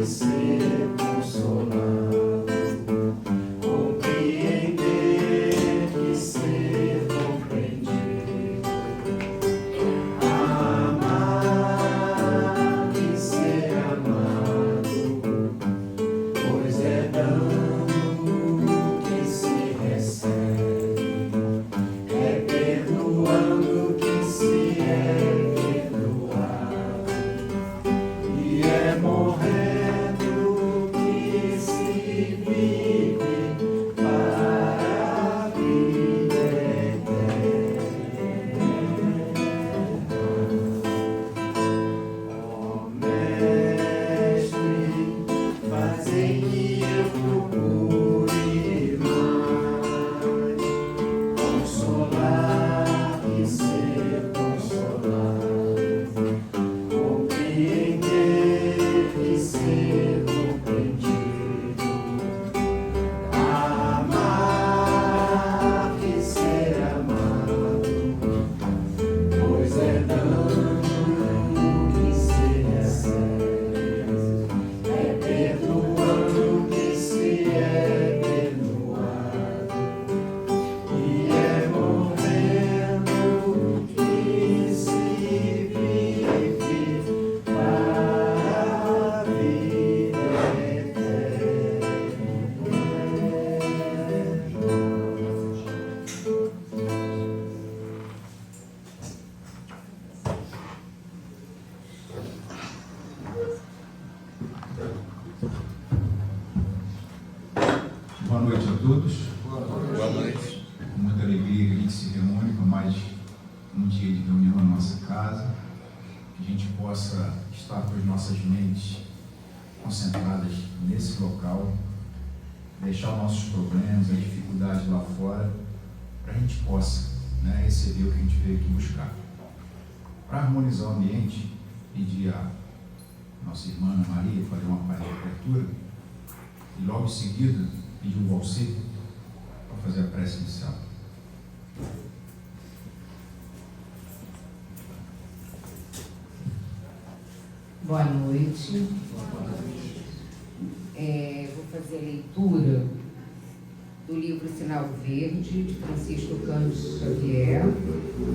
ser consolado, compreender que ser compreendido, amar que ser amado, pois é dando que se recebe, é perdoando que se é perdoado, e é morrendo que se vive para a vida eterna. Ó Mestre, fazei-me eu procure mais consolar e ser consolado, compreender e ser compreendido, amar e ser amado, pois é dando que se recebe, é perdoando que se é perdoado, e é morrendo que se vive para a vida Boa noite a todos. Boa noite. Com muita alegria que a gente se reúne para mais um dia de reunião na nossa casa, que a gente possa estar com as nossas mentes concentradas nesse local, deixar nossos problemas, as dificuldades lá fora, para a gente possa, receber o que a gente veio aqui buscar. Para harmonizar o ambiente, pedi a nossa irmã Ana Maria fazer uma parte de abertura e logo em seguida pedi o Valcir para fazer a prece inicial. Boa noite. Vou fazer a leitura do livro Sinal Verde, de Francisco Cândido Xavier,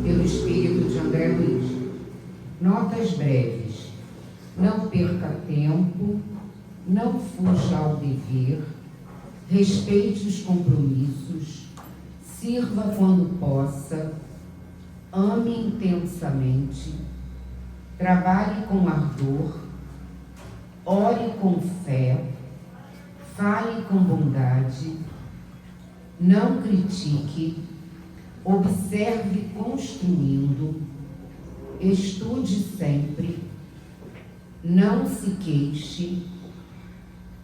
pelo espírito de André Luiz. Notas breves. Não perca tempo, não fuja ao dever, respeite os compromissos, sirva quando possa, ame intensamente, trabalhe com ardor, ore com fé, fale com bondade, não critique, observe construindo, estude sempre, não se queixe,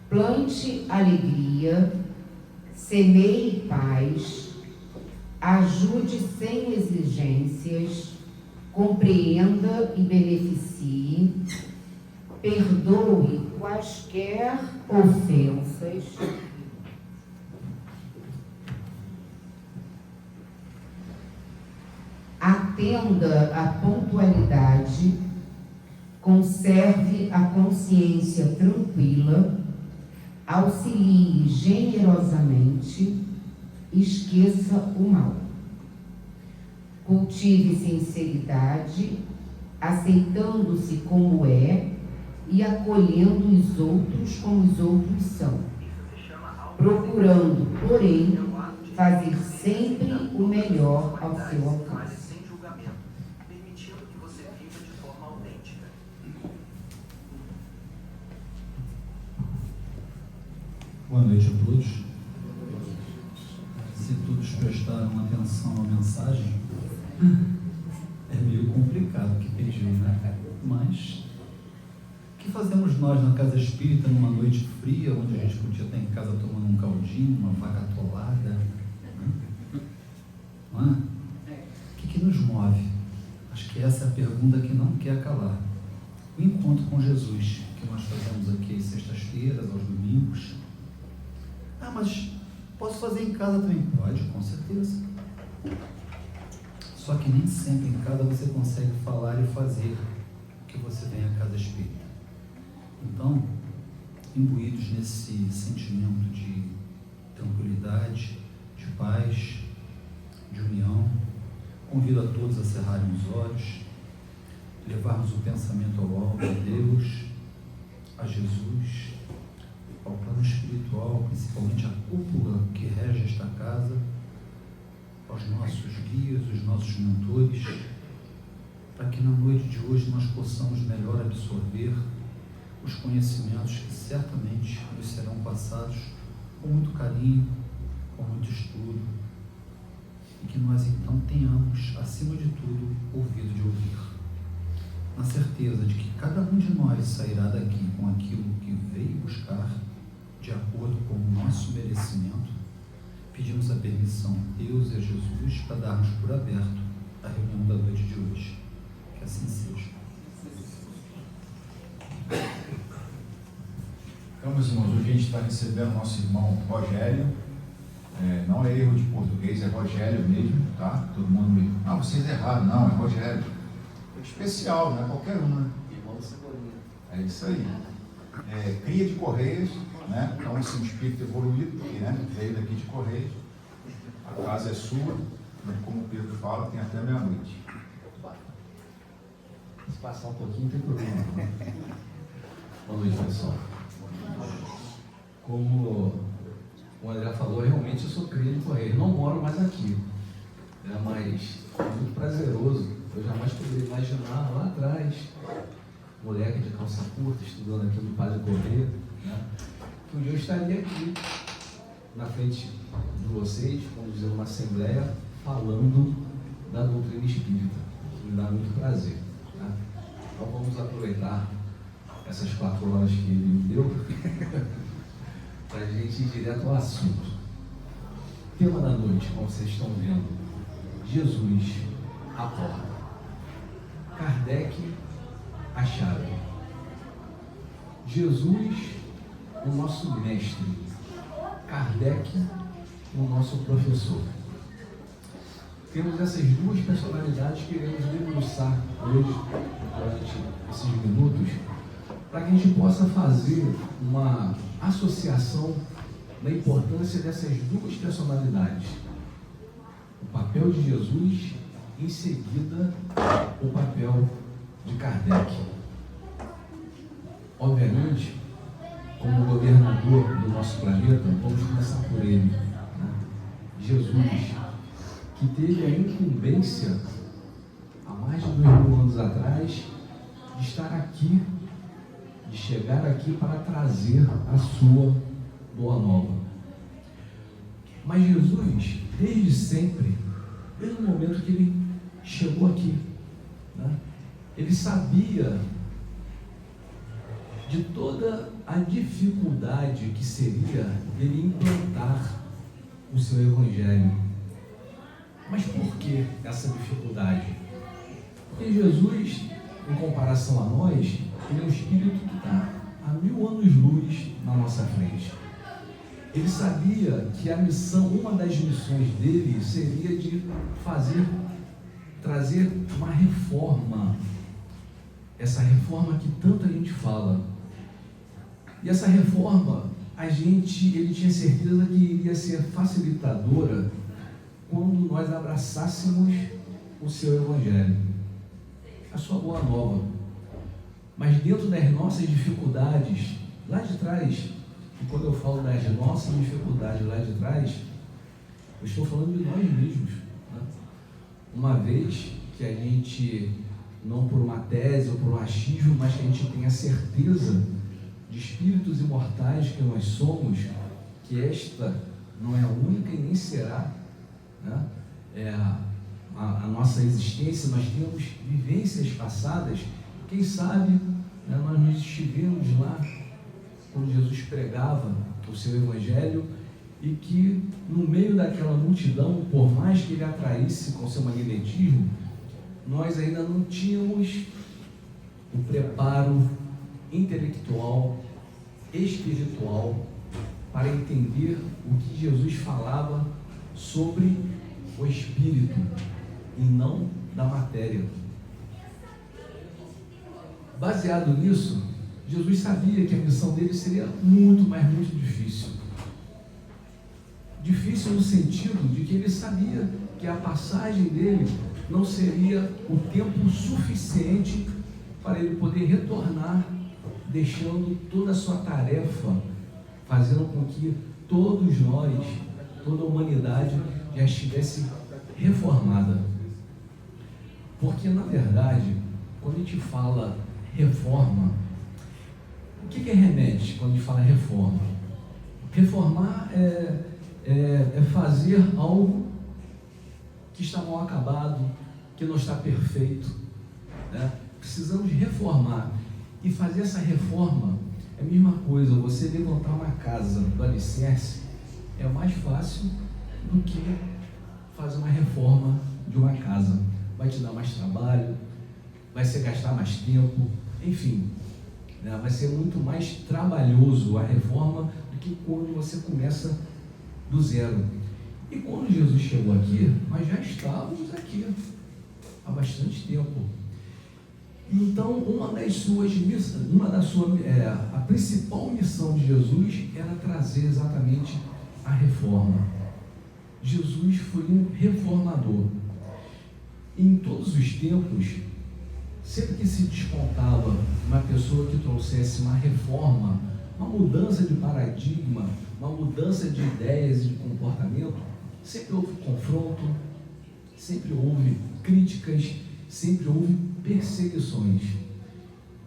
plante alegria, semeie paz, ajude sem exigências, compreenda e beneficie, perdoe quaisquer ofensas, atenda à pontualidade, conserve a consciência tranquila, auxilie generosamente, esqueça o mal. Cultive sinceridade, aceitando-se como é e acolhendo os outros como os outros são, procurando, porém, fazer sempre o melhor ao seu alcance. Boa noite a todos. Se todos prestaram atenção à mensagem, é meio complicado que pedir, né? Mas o que fazemos nós na casa espírita numa noite fria, onde a gente podia estar em casa tomando um caldinho, uma vaca atolada? Não é? O que nos move? Acho que essa é a pergunta que não quer calar. O encontro com Jesus, que nós fazemos aqui às sextas-feiras, aos domingos. Ah, mas posso fazer em casa também? Pode, com certeza. Só que nem sempre em casa você consegue falar e fazer o que você vem à casa espírita. Então, imbuídos nesse sentimento de tranquilidade, de paz, de união, convido a todos a cerrarem os olhos, levarmos o pensamento ao alto, a Deus, a Jesus, ao plano espiritual, principalmente a cúpula que rege esta casa, aos nossos guias, os nossos mentores, para que na noite de hoje nós possamos melhor absorver os conhecimentos que certamente nos serão passados com muito carinho, com muito estudo, e que nós então tenhamos, acima de tudo, ouvido de ouvir, na certeza de que cada um de nós sairá daqui com aquilo que veio buscar, de acordo com o nosso merecimento. Pedimos a permissão a Deus e a Jesus para darmos por aberto a reunião da noite de hoje. Que assim seja. Então, meus irmãos, hoje a gente está recebendo nosso irmão Rogério. Não é erro de português, é Rogério mesmo, tá? Todo mundo me... vocês erraram. Não, é Rogério. Especial, não é qualquer um, né? Irmão Cebolinha. É isso aí. Cria de Correias, né? Então, esse espírito evoluído, que, né, veio daqui de Correias. A casa é sua, como o Pedro fala, tem até meia-noite. Se passar um pouquinho, não tem problema. Boa noite, pessoal. Como o André falou, realmente eu sou cria de Correios. Não moro mais aqui, mas é muito prazeroso. Eu jamais poderia imaginar lá atrás, moleque de calça curta, estudando aqui no Padre Correia, né, que um dia eu estaria aqui, na frente de vocês, conduzindo uma assembleia, falando da doutrina espírita, que me dá muito prazer. Né? Então vamos aproveitar essas 4 horas que ele me deu para a gente ir direto ao assunto. Tema da noite, como vocês estão vendo: Jesus, a porta. Kardec, a chave. Jesus, o nosso mestre. Kardec, o nosso professor. Temos essas duas personalidades que iremos debruçar hoje, durante esses minutos, para que a gente possa fazer uma associação da importância dessas duas personalidades. O papel de Jesus, em seguida, o papel de Kardec. Obviamente, como governador do nosso planeta, vamos começar por ele, né? Jesus, que teve a incumbência, há mais de 2000 anos atrás, de estar aqui, de chegar aqui para trazer a sua boa nova. Mas Jesus, desde sempre, desde o momento que ele chegou aqui, né, ele sabia de toda a dificuldade que seria ele implantar o seu evangelho. Mas por que essa dificuldade? Porque Jesus, em comparação a nós, ele é um espírito que está a 1000 anos-luz na nossa frente. Ele sabia que a missão, uma das missões dele, seria de trazer uma reforma, essa reforma que tanta gente fala. E essa reforma, ele tinha certeza que iria ser facilitadora quando nós abraçássemos o seu evangelho, a sua boa nova. Mas dentro das nossas dificuldades, lá de trás, e quando eu falo das nossas dificuldades lá de trás, eu estou falando de nós mesmos, né? Uma vez que a gente, não por uma tese ou por um achismo, mas que a gente tenha certeza de espíritos imortais que nós somos, que esta não é a única e nem será, né, a nossa existência. Nós temos vivências passadas. Quem sabe, né, nós nos estivemos lá quando Jesus pregava o seu evangelho, e que no meio daquela multidão, por mais que ele atraísse com seu magnetismo, nós ainda não tínhamos o preparo intelectual, espiritual, para entender o que Jesus falava sobre o espírito e não da matéria. Baseado nisso, Jesus sabia que a missão dele seria muito, mas muito difícil. Difícil no sentido de que ele sabia que a passagem dele não seria o tempo suficiente para ele poder retornar, deixando toda a sua tarefa, fazendo com que todos nós, toda a humanidade já estivesse reformada. Porque, na verdade, quando a gente fala reforma, o que remete quando a gente fala reforma? Reformar é fazer algo que está mal acabado, que não está perfeito, né? Precisamos reformar. E fazer essa reforma é a mesma coisa. Você levantar uma casa do alicerce é mais fácil do que fazer uma reforma de uma casa. Vai te dar mais trabalho, vai se gastar mais tempo, enfim, né? Vai ser muito mais trabalhoso a reforma do que quando você começa do zero. E quando Jesus chegou aqui, nós já estávamos aqui há bastante tempo. Então, a principal missão de Jesus era trazer exatamente a reforma. Jesus foi um reformador. Em todos os tempos, sempre que se despontava uma pessoa que trouxesse uma reforma, uma mudança de paradigma, uma mudança de ideias e de comportamento, sempre houve confronto, sempre houve críticas, sempre houve perseguições.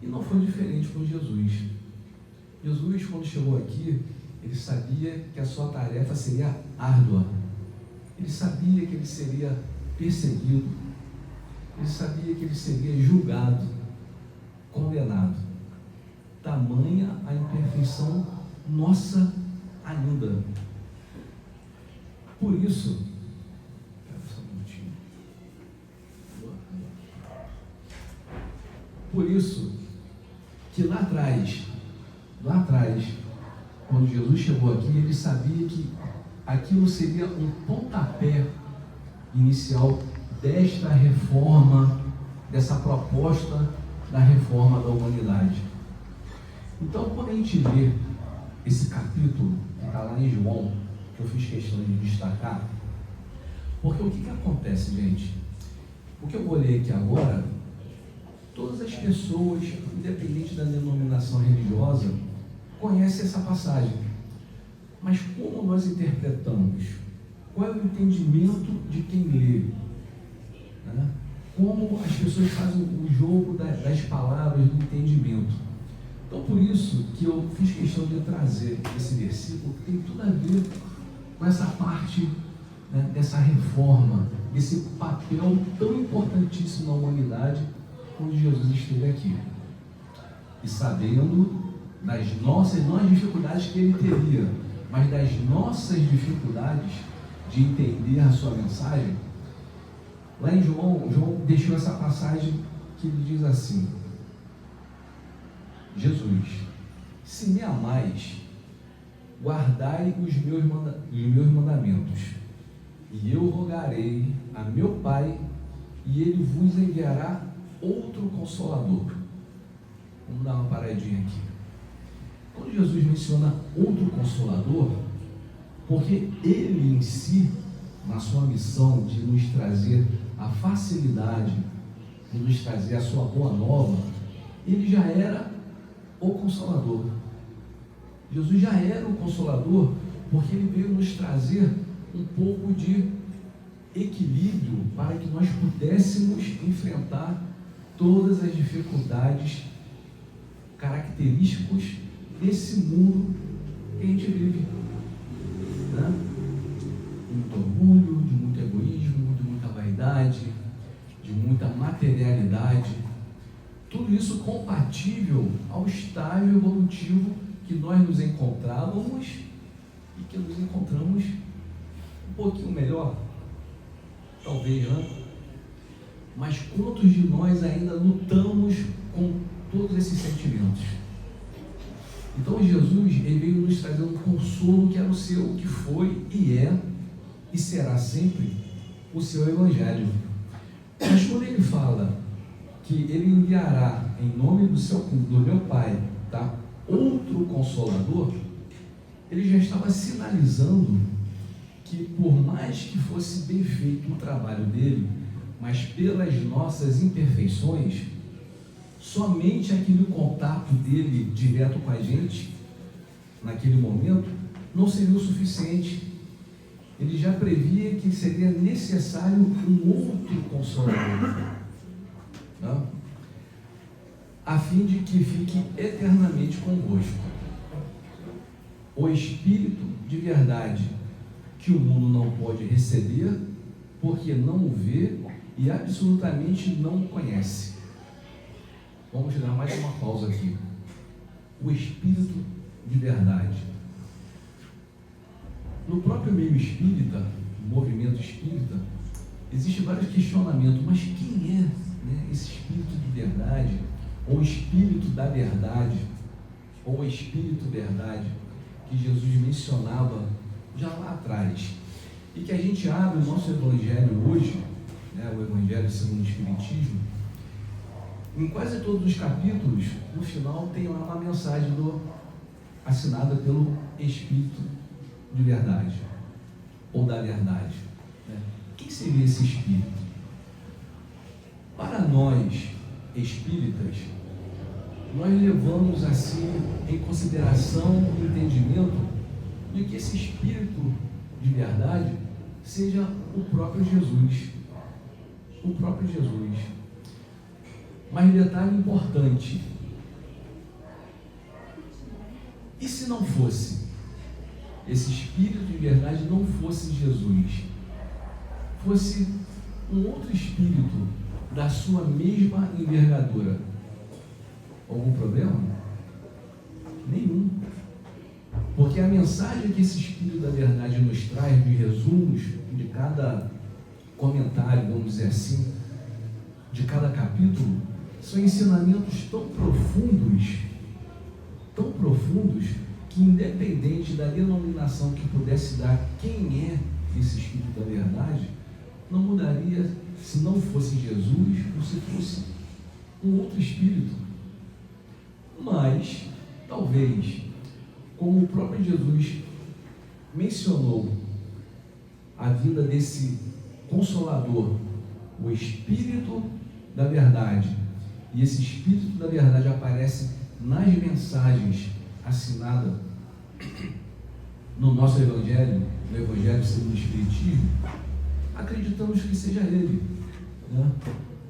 E não foi diferente com Jesus. Jesus, quando chegou aqui, ele sabia que a sua tarefa seria árdua. Ele sabia que ele seria perseguido. Ele sabia que ele seria julgado, condenado. Tamanha a imperfeição nossa ainda. Por isso, que lá atrás, quando Jesus chegou aqui, ele sabia que aquilo seria um pontapé inicial desta reforma, dessa proposta da reforma da humanidade. Então, quando a gente lê esse capítulo, que está lá em João, que eu fiz questão de destacar, porque o que acontece, gente? O que eu vou ler aqui agora, todas as pessoas, independente da denominação religiosa, conhecem essa passagem. Mas como nós interpretamos? Qual é o entendimento de quem lê? Né? Como as pessoas fazem o jogo das palavras, do entendimento. Então, por isso que eu fiz questão de trazer esse versículo, que tem tudo a ver com essa parte, né, dessa reforma, desse papel tão importantíssimo na humanidade, quando Jesus esteve aqui. E sabendo das nossas, não as dificuldades que ele teria, mas das nossas dificuldades de entender a sua mensagem, lá em João deixou essa passagem que ele diz assim: Jesus, se me amais, guardai os meus mandamentos, e eu rogarei a meu Pai, e ele vos enviará outro Consolador. Vamos dar uma paradinha aqui. Quando Jesus menciona outro Consolador, porque ele em si, na sua missão de nos trazer a facilidade, de nos trazer a sua boa nova, ele já era o Consolador. Jesus já era o Consolador, porque ele veio nos trazer um pouco de equilíbrio para que nós pudéssemos enfrentar todas as dificuldades características desse mundo que a gente vive, né? De muito orgulho, de muito egoísmo, de muita vaidade, de muita materialidade, tudo isso compatível ao estágio evolutivo que nós nos encontrávamos e que nos encontramos um pouquinho melhor, talvez, né? Mas quantos de nós ainda lutamos com todos esses sentimentos? Então Jesus, ele veio nos trazer um consolo que era o seu, que foi e é e será sempre o seu Evangelho. Mas quando ele fala que ele enviará em nome do meu Pai tá? Outro Consolador, ele já estava sinalizando que, por mais que fosse bem feito o trabalho dele, mas pelas nossas imperfeições, somente aquele contato dele direto com a gente, naquele momento, não seria o suficiente. Ele já previa que seria necessário um outro Consolador, né? A fim de que fique eternamente convosco. O Espírito de verdade, que o mundo não pode receber, porque não o vê e absolutamente não o conhece. Vamos dar mais uma pausa aqui. O Espírito de verdade. No próprio meio espírita, no movimento espírita, existe vários questionamentos, mas quem é, né, esse Espírito de verdade, ou Espírito da verdade, ou o Espírito verdade, que Jesus mencionava já lá atrás, e que a gente abre o nosso Evangelho hoje, né, o Evangelho segundo o Espiritismo, em quase todos os capítulos, no final tem lá uma mensagem assinada pelo Espírito de verdade, ou da verdade, né? Quem seria esse Espírito? Para nós, espíritas, nós levamos assim em consideração o entendimento de que esse Espírito de verdade seja o próprio Jesus. O próprio Jesus. Mas detalhe importante: e se não fosse? Esse Espírito de verdade não fosse Jesus, fosse um outro Espírito da sua mesma envergadura, algum problema? Nenhum. Porque a mensagem que esse Espírito da verdade nos traz, de resumos de cada comentário, vamos dizer assim, de cada capítulo, são ensinamentos tão profundos, que independente da denominação que pudesse dar quem é esse Espírito da verdade, não mudaria se não fosse Jesus ou se fosse um outro Espírito. Mas, talvez, como o próprio Jesus mencionou a vinda desse Consolador, o Espírito da verdade, e esse Espírito da verdade aparece nas mensagens assinadas no nosso Evangelho, no Evangelho segundo o Espiritismo, acreditamos que seja ele, né?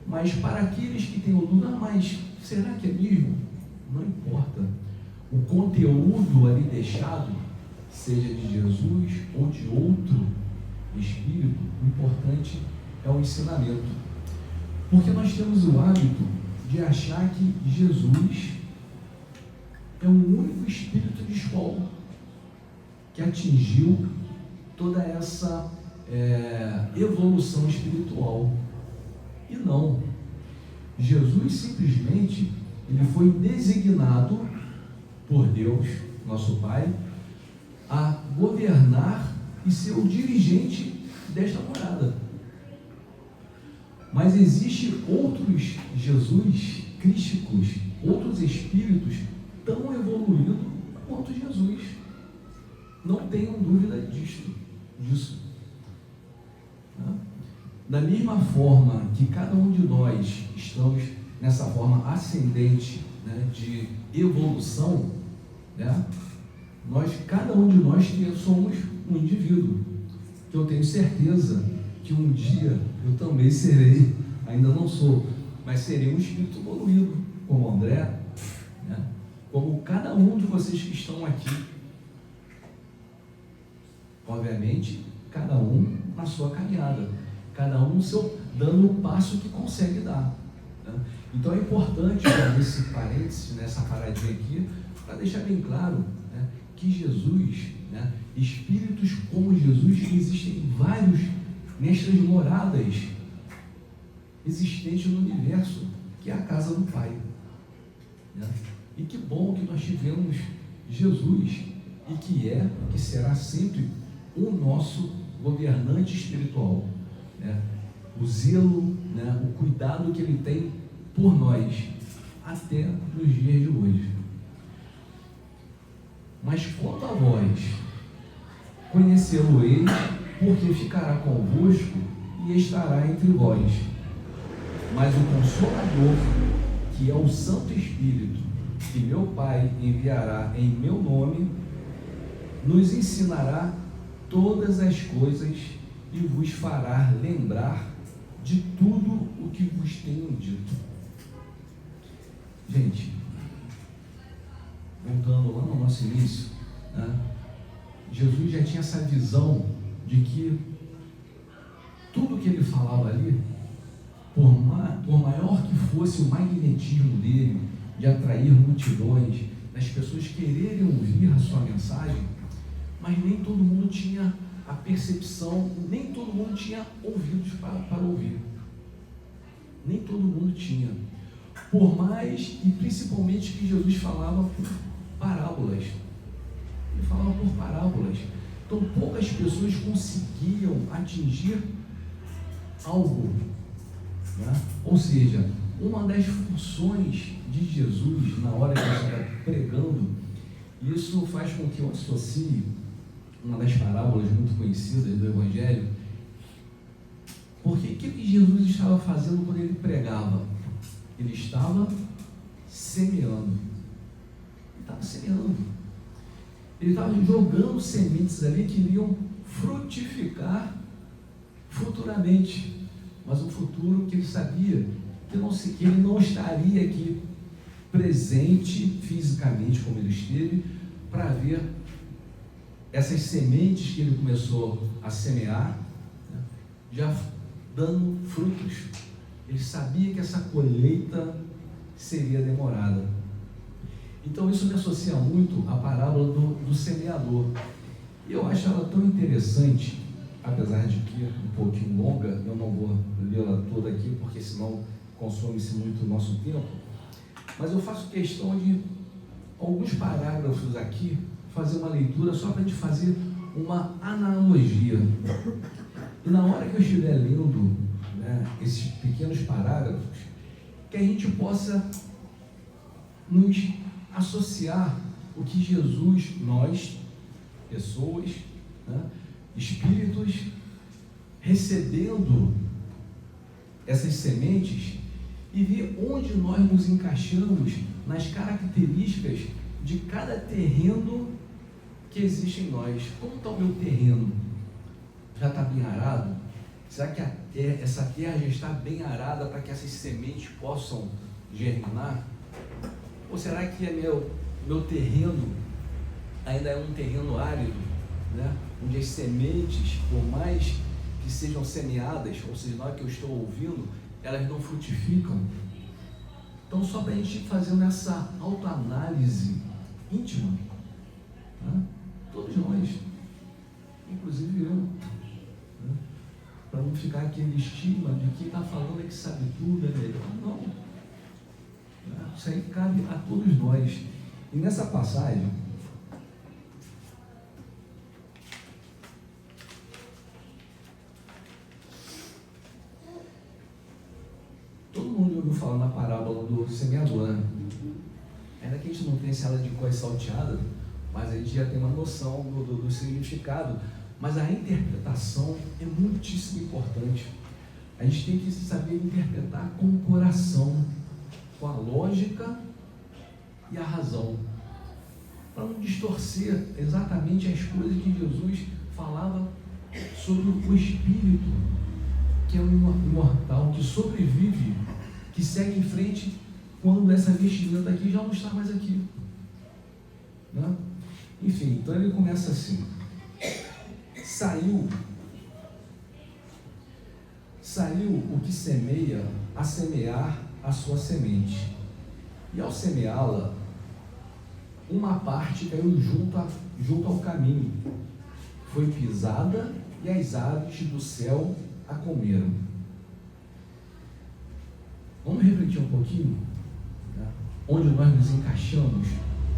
Mas para aqueles que têm dúvida, mas será que é mesmo? Não importa. O conteúdo ali deixado, seja de Jesus ou de outro Espírito, o importante é o ensinamento. Porque nós temos o hábito de achar que Jesus é o único Espírito de escola que atingiu toda essa evolução espiritual. E não. Jesus simplesmente ele foi designado por Deus, nosso Pai, a governar e ser o dirigente desta morada. Mas existem outros Jesus crísticos, outros espíritos tão evoluídos quanto Jesus. Não tenham dúvida disso. Da mesma forma que cada um de nós estamos nessa forma ascendente, né, de evolução, né, cada um de nós somos um indivíduo, que eu tenho certeza que um dia eu também serei, ainda não sou, mas serei um espírito evoluído, como o André, né, como cada um de vocês que estão aqui. Obviamente, cada um na sua caminhada, cada um dando o passo que consegue dar, né? Então é importante fazer esse parênteses, nessa paradinha aqui, para deixar bem claro, né, que Jesus, né, espíritos como Jesus, existem vários nestas moradas existentes no universo, que é a casa do Pai, né? E que bom que nós tivemos Jesus, e que será sempre o nosso governante espiritual, né? O zelo, né, o cuidado que ele tem por nós até nos dias de hoje. Mas quanto a vós, conhecê-lo-eis, porque ficará convosco e estará entre vós. Mas o Consolador, que é o Santo Espírito, que meu Pai enviará em meu nome, nos ensinará todas as coisas e vos fará lembrar de tudo o que vos tenho dito. Gente, voltando lá no nosso início, né, Jesus já tinha essa visão de que tudo que ele falava ali, por maior que fosse o magnetismo dele, de atrair multidões, das pessoas quererem ouvir a sua mensagem, mas nem todo mundo tinha a percepção, nem todo mundo tinha ouvidos para ouvir. Nem todo mundo tinha. Por mais, e principalmente que Jesus falava por parábolas. Ele falava por parábolas. Então poucas pessoas conseguiam atingir algo, né? Ou seja, uma das funções de Jesus na hora que ele está pregando, isso faz com que eu associe uma das parábolas muito conhecidas do Evangelho. Porque o que Jesus estava fazendo quando ele pregava? Ele estava semeando. Ele estava semeando. Ele estava jogando sementes ali que iriam frutificar futuramente. Mas um futuro que ele sabia que ele não estaria aqui presente fisicamente como ele esteve, para ver essas sementes que ele começou a semear, né, já dando frutos. Ele sabia que essa colheita seria demorada. Então isso me associa muito à parábola do semeador. E eu acho ela tão interessante, apesar de que um pouquinho longa, eu não vou lê-la toda aqui, porque senão consome-se muito o nosso tempo, mas eu faço questão de alguns parágrafos aqui, fazer uma leitura só para a gente fazer uma analogia. E na hora que eu estiver lendo, né, esses pequenos parágrafos, que a gente possa nos associar o que Jesus, nós, pessoas, né, espíritos, recebendo essas sementes, e ver onde nós nos encaixamos nas características de cada terreno que existe em nós. Como está o meu terreno? Já está bem arado? Será que essa terra já está bem arada para que essas sementes possam germinar? Ou será que meu terreno ainda é um terreno árido, né? Onde as sementes, por mais que sejam semeadas, ou seja, na hora que eu estou ouvindo, elas não frutificam? Então, só para a gente ir fazendo essa autoanálise íntima, né? Todos nós, inclusive eu, né? Para não ficar aquele estigma de quem está falando é que sabe tudo, é melhor. Não. Né? Isso aí cabe a todos nós. E nessa passagem, todo mundo ouviu falar na parábola do semeador, né? Ainda que a gente não tenha essa aula de cor salteada, mas a gente já tem uma noção do significado. Mas a interpretação é muitíssimo importante. A gente tem que saber interpretar com o coração, com a lógica e a razão, para não distorcer exatamente as coisas que Jesus falava sobre o Espírito, que é o imortal, que sobrevive, que segue em frente quando essa vestimenta aqui já não está mais aqui, né? Enfim, então ele começa assim: saiu o que semeia a semear a sua semente, e ao semeá-la, uma parte caiu junto ao caminho, foi pisada e as aves do céu a comeram. Vamos refletir um pouquinho, né? Onde nós nos encaixamos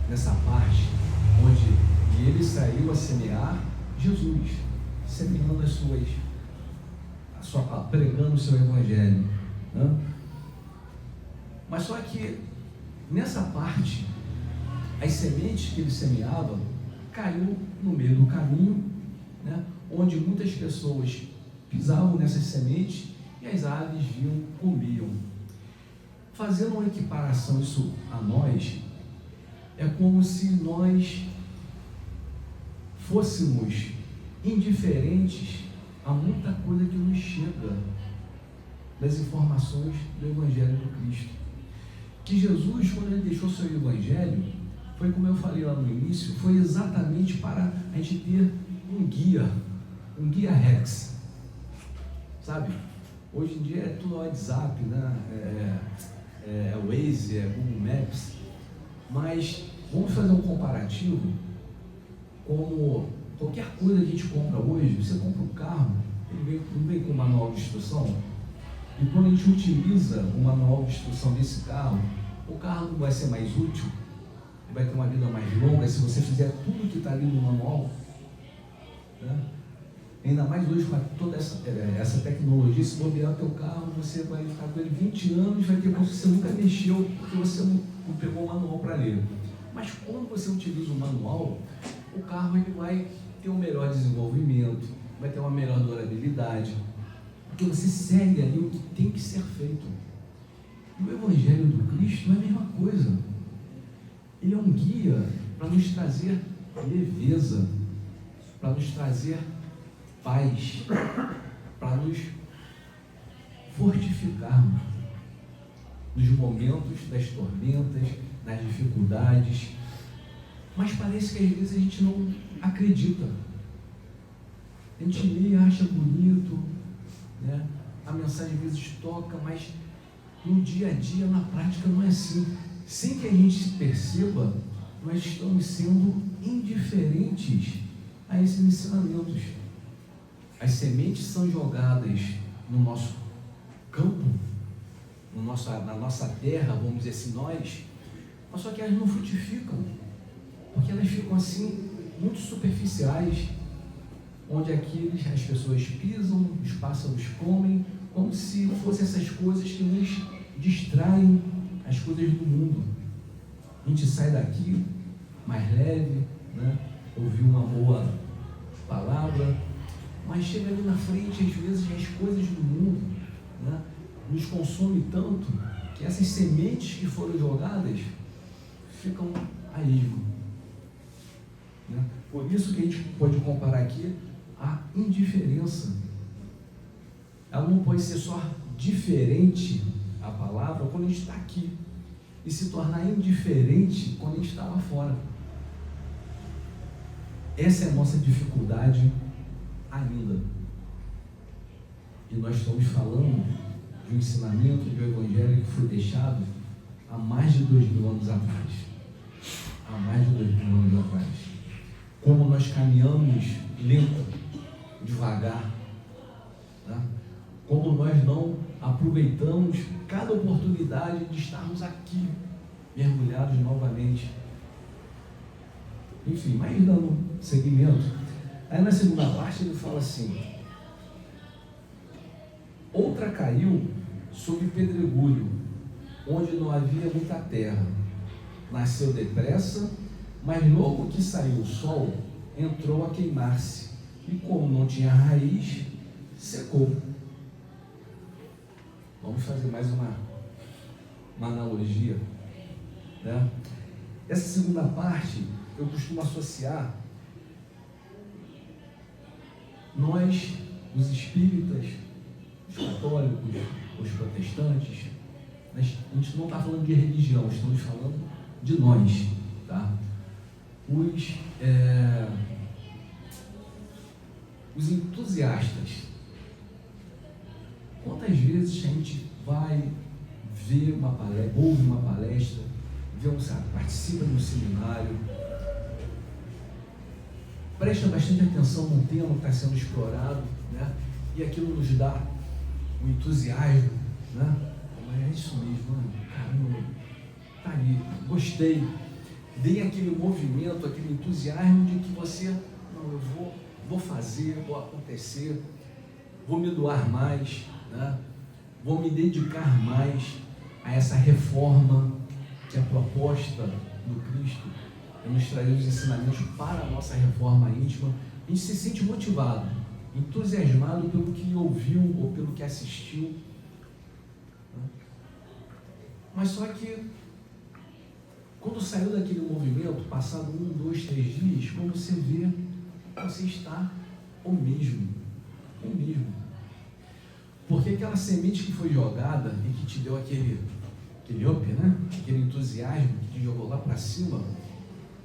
nessa parte onde ele saiu a semear. Jesus semeando pregando o seu evangelho, né? Mas só que nessa parte as sementes que ele semeava caiu no meio do caminho, né, onde muitas pessoas pisavam nessas sementes e as aves vinham, comiam. Fazendo uma equiparação isso a nós, é como se nós fôssemos indiferentes a muita coisa que nos chega das informações do Evangelho do Cristo. Que Jesus, quando ele deixou seu Evangelho, foi como eu falei lá no início, foi exatamente para a gente ter um guia Rex, sabe? Hoje em dia é tudo WhatsApp, né? É Waze, é Google Maps, mas vamos fazer um comparativo. Como qualquer coisa que a gente compra hoje, você compra um carro, ele não vem com manual de instrução, e quando a gente utiliza o manual de instrução desse carro, o carro não vai ser mais útil, ele vai ter uma vida mais longa se você fizer tudo que está ali no manual, né? Ainda mais hoje com toda essa tecnologia, se bobear o teu carro, você vai ficar com ele 20 anos, vai ter coisa que você nunca mexeu, porque você não pegou o manual para ler. Mas quando você utiliza o manual, o carro ele vai ter um melhor desenvolvimento, vai ter uma melhor durabilidade, porque você segue ali o que tem que ser feito. E o Evangelho do Cristo é a mesma coisa. Ele é um guia para nos trazer leveza, para nos trazer paz, para nos fortificarmos nos momentos das tormentas, nas dificuldades. Mas parece que às vezes a gente não acredita. A gente lê e acha bonito, né? A mensagem às vezes toca, mas no dia a dia, na prática, não é assim. Sem que a gente perceba, nós estamos sendo indiferentes a esses ensinamentos. As sementes são jogadas no nosso campo, na nossa terra, vamos dizer assim, mas só que elas não frutificam, porque elas ficam assim, muito superficiais, onde as pessoas pisam, os pássaros comem, como se fossem essas coisas que nos distraem as coisas do mundo. A gente sai daqui mais leve, né? Ouvir uma boa palavra, mas chega ali na frente, às vezes, as coisas do mundo, né, nos consomem tanto que essas sementes que foram jogadas ficam a esmo, né? Por isso que a gente pode comparar aqui a indiferença. Ela não pode ser só diferente, a palavra, quando a gente está aqui, e se tornar indiferente quando a gente está lá fora. Essa é a nossa dificuldade ainda. E nós estamos falando de um ensinamento, de um evangelho que foi deixado há mais de 2000 anos atrás. Há mais de 2000 anos atrás. Como nós caminhamos lento, devagar, né? Como nós não aproveitamos cada oportunidade de estarmos aqui, mergulhados novamente. Enfim, mas dando seguimento, aí na segunda parte ele fala assim: outra caiu sob pedregulho, onde não havia muita terra. Nasceu depressa, mas logo que saiu o sol, entrou a queimar-se, e como não tinha raiz, secou. Vamos fazer mais uma analogia, né? Essa segunda parte eu costumo associar nós, os espíritas, os católicos, os protestantes. A gente não está falando de religião, estamos falando de nós, tá? Os entusiastas. Quantas vezes a gente vai ver uma palestra, ouve uma palestra, participa de um seminário, presta bastante atenção no tema que está sendo explorado, né? E aquilo nos dá um entusiasmo, né? Mas é isso mesmo, né? Caramba, tá ali, gostei. Dei aquele movimento, aquele entusiasmo de que você, não, eu vou fazer, vou acontecer, vou me doar mais, né? Vou me dedicar mais a essa reforma que é proposta do Cristo, é nos trazer os ensinamentos para a nossa reforma íntima. A gente se sente motivado, entusiasmado pelo que ouviu ou pelo que assistiu. Mas só que, quando saiu daquele movimento, passado 1, 2, 3 dias, quando você vê, você está o mesmo. Porque aquela semente que foi jogada e que te deu aquele up, né? Aquele entusiasmo que te jogou lá para cima,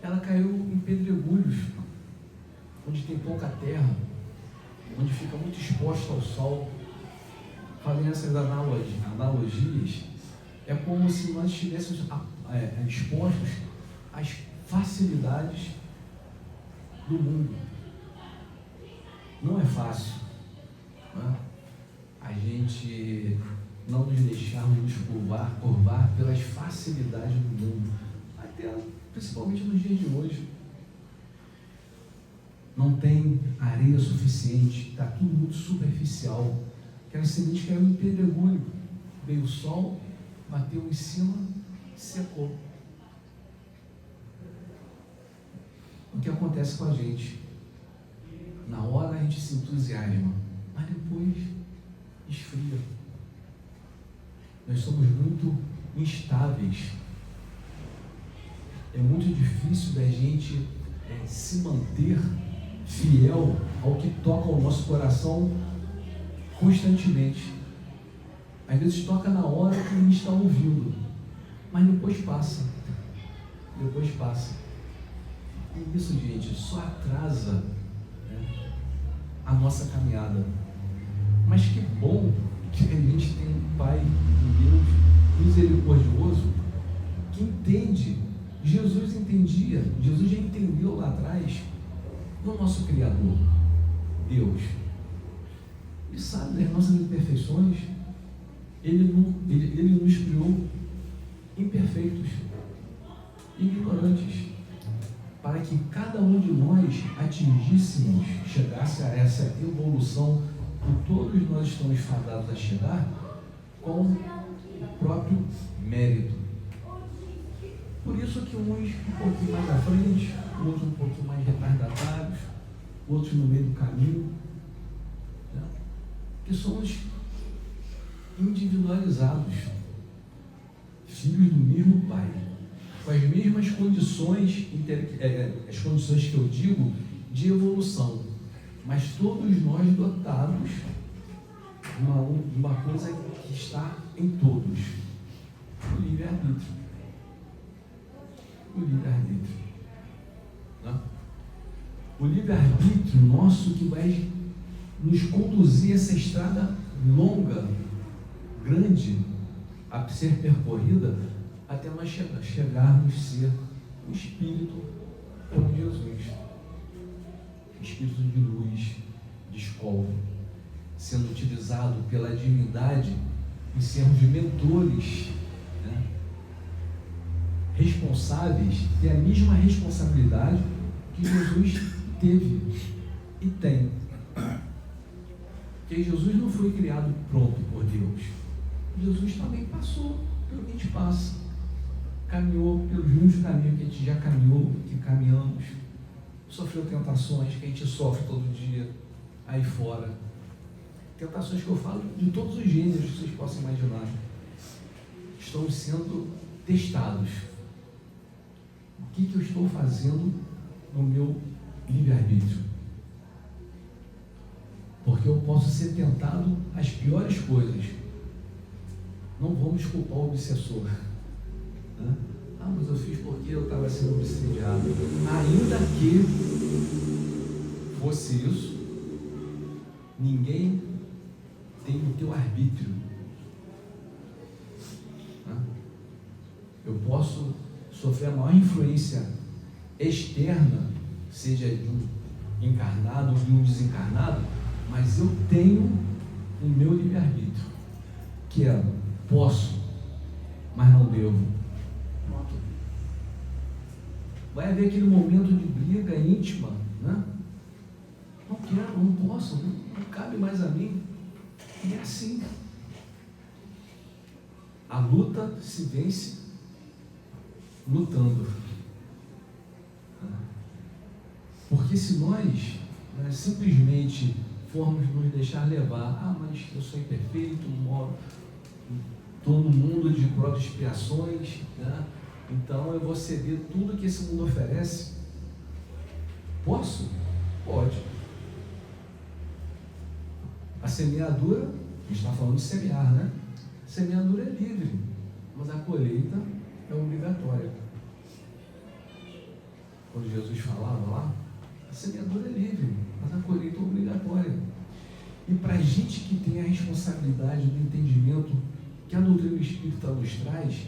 ela caiu em pedregulhos, onde tem pouca terra, onde fica muito exposto ao sol. Fazendo essas analogias, é como se nós estivéssemos expostos às facilidades do mundo. Não é fácil, né? A gente não nos deixarmos nos curvar pelas facilidades do mundo, até principalmente nos dias de hoje. Não tem areia suficiente, está tudo muito superficial. Aquela semente caiu em pedregulho, veio o sol, bateu em cima, secou. O que acontece com a gente? Na hora a gente se entusiasma, mas depois esfria. Nós somos muito instáveis. É muito difícil da gente se manter fiel ao que toca o nosso coração constantemente. Às vezes toca na hora que a gente está ouvindo, mas depois passa. E isso, gente, só atrasa, né, a nossa caminhada. Mas que bom que a gente tem um Pai, um Deus misericordioso, que entende. Jesus entendia, Jesus já entendeu lá atrás do nosso Criador, Deus. Ele sabe das nossas imperfeições. Ele nos criou imperfeitos, ignorantes, para que cada um de nós chegasse a essa evolução que todos nós estamos fadados a chegar com o próprio mérito. Por isso que uns um pouquinho mais à frente, outros um pouquinho mais retardatários, outros no meio do caminho, né? Que somos individualizados, filhos do mesmo Pai, com as mesmas condições, as condições que eu digo de evolução, mas todos nós dotados de uma coisa que está em todos: o livre-arbítrio. Né? O livre-arbítrio nosso, que vai nos conduzir a essa estrada longa, grande, a ser percorrida, até nós chegarmos a ser o Espírito como Jesus, Espírito de luz, de escola, sendo utilizado pela divindade em sermos mentores, né? Responsáveis, ter a mesma responsabilidade que Jesus teve e tem. Porque Jesus não foi criado pronto por Deus. Jesus também passou pelo que a gente passa, caminhou pelos mesmos caminhos que a gente já caminhou, que caminhamos, sofreu tentações que a gente sofre todo dia aí fora, tentações que eu falo de todos os gêneros que vocês possam imaginar. Estamos sendo testados. O que eu estou fazendo no meu livre-arbítrio? Porque eu posso ser tentado às piores coisas. Não vamos culpar o obsessor, né? Ah, mas eu fiz porque eu estava sendo obsediado. Ainda que fosse isso, ninguém tem o teu arbítrio, né? Eu posso sofrer a maior influência externa, seja de um encarnado ou de um desencarnado, mas eu tenho o meu livre-arbítrio, que é: posso, mas não devo. Pronto. Vai haver aquele momento de briga íntima, né? Não quero, não posso, não cabe mais a mim. E é assim. A luta se vence lutando. Porque se nós, né, simplesmente formos nos deixar levar, mas eu sou imperfeito, moro, estou no mundo de provas e expiações, né? Então eu vou ceder tudo que esse mundo oferece. Posso? Pode. A semeadura, a gente está falando de semear, né? A semeadura é livre, mas a colheita é obrigatória. Quando Jesus falava lá, a semeadura é livre, mas a colheita é obrigatória. E para a gente que tem a responsabilidade do entendimento que a doutrina espírita nos traz,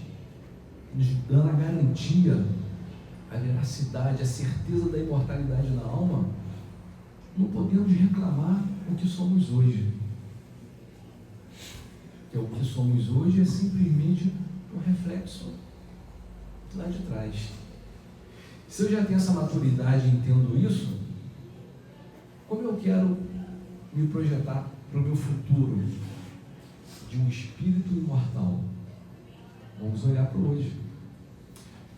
nos dando a garantia, a veracidade, a certeza da imortalidade da alma, não podemos reclamar o que somos hoje. Que o que somos hoje é simplesmente um reflexo lá de trás. Se eu já tenho essa maturidade e entendo isso, como eu quero me projetar para o meu futuro de um espírito imortal? Vamos olhar para hoje.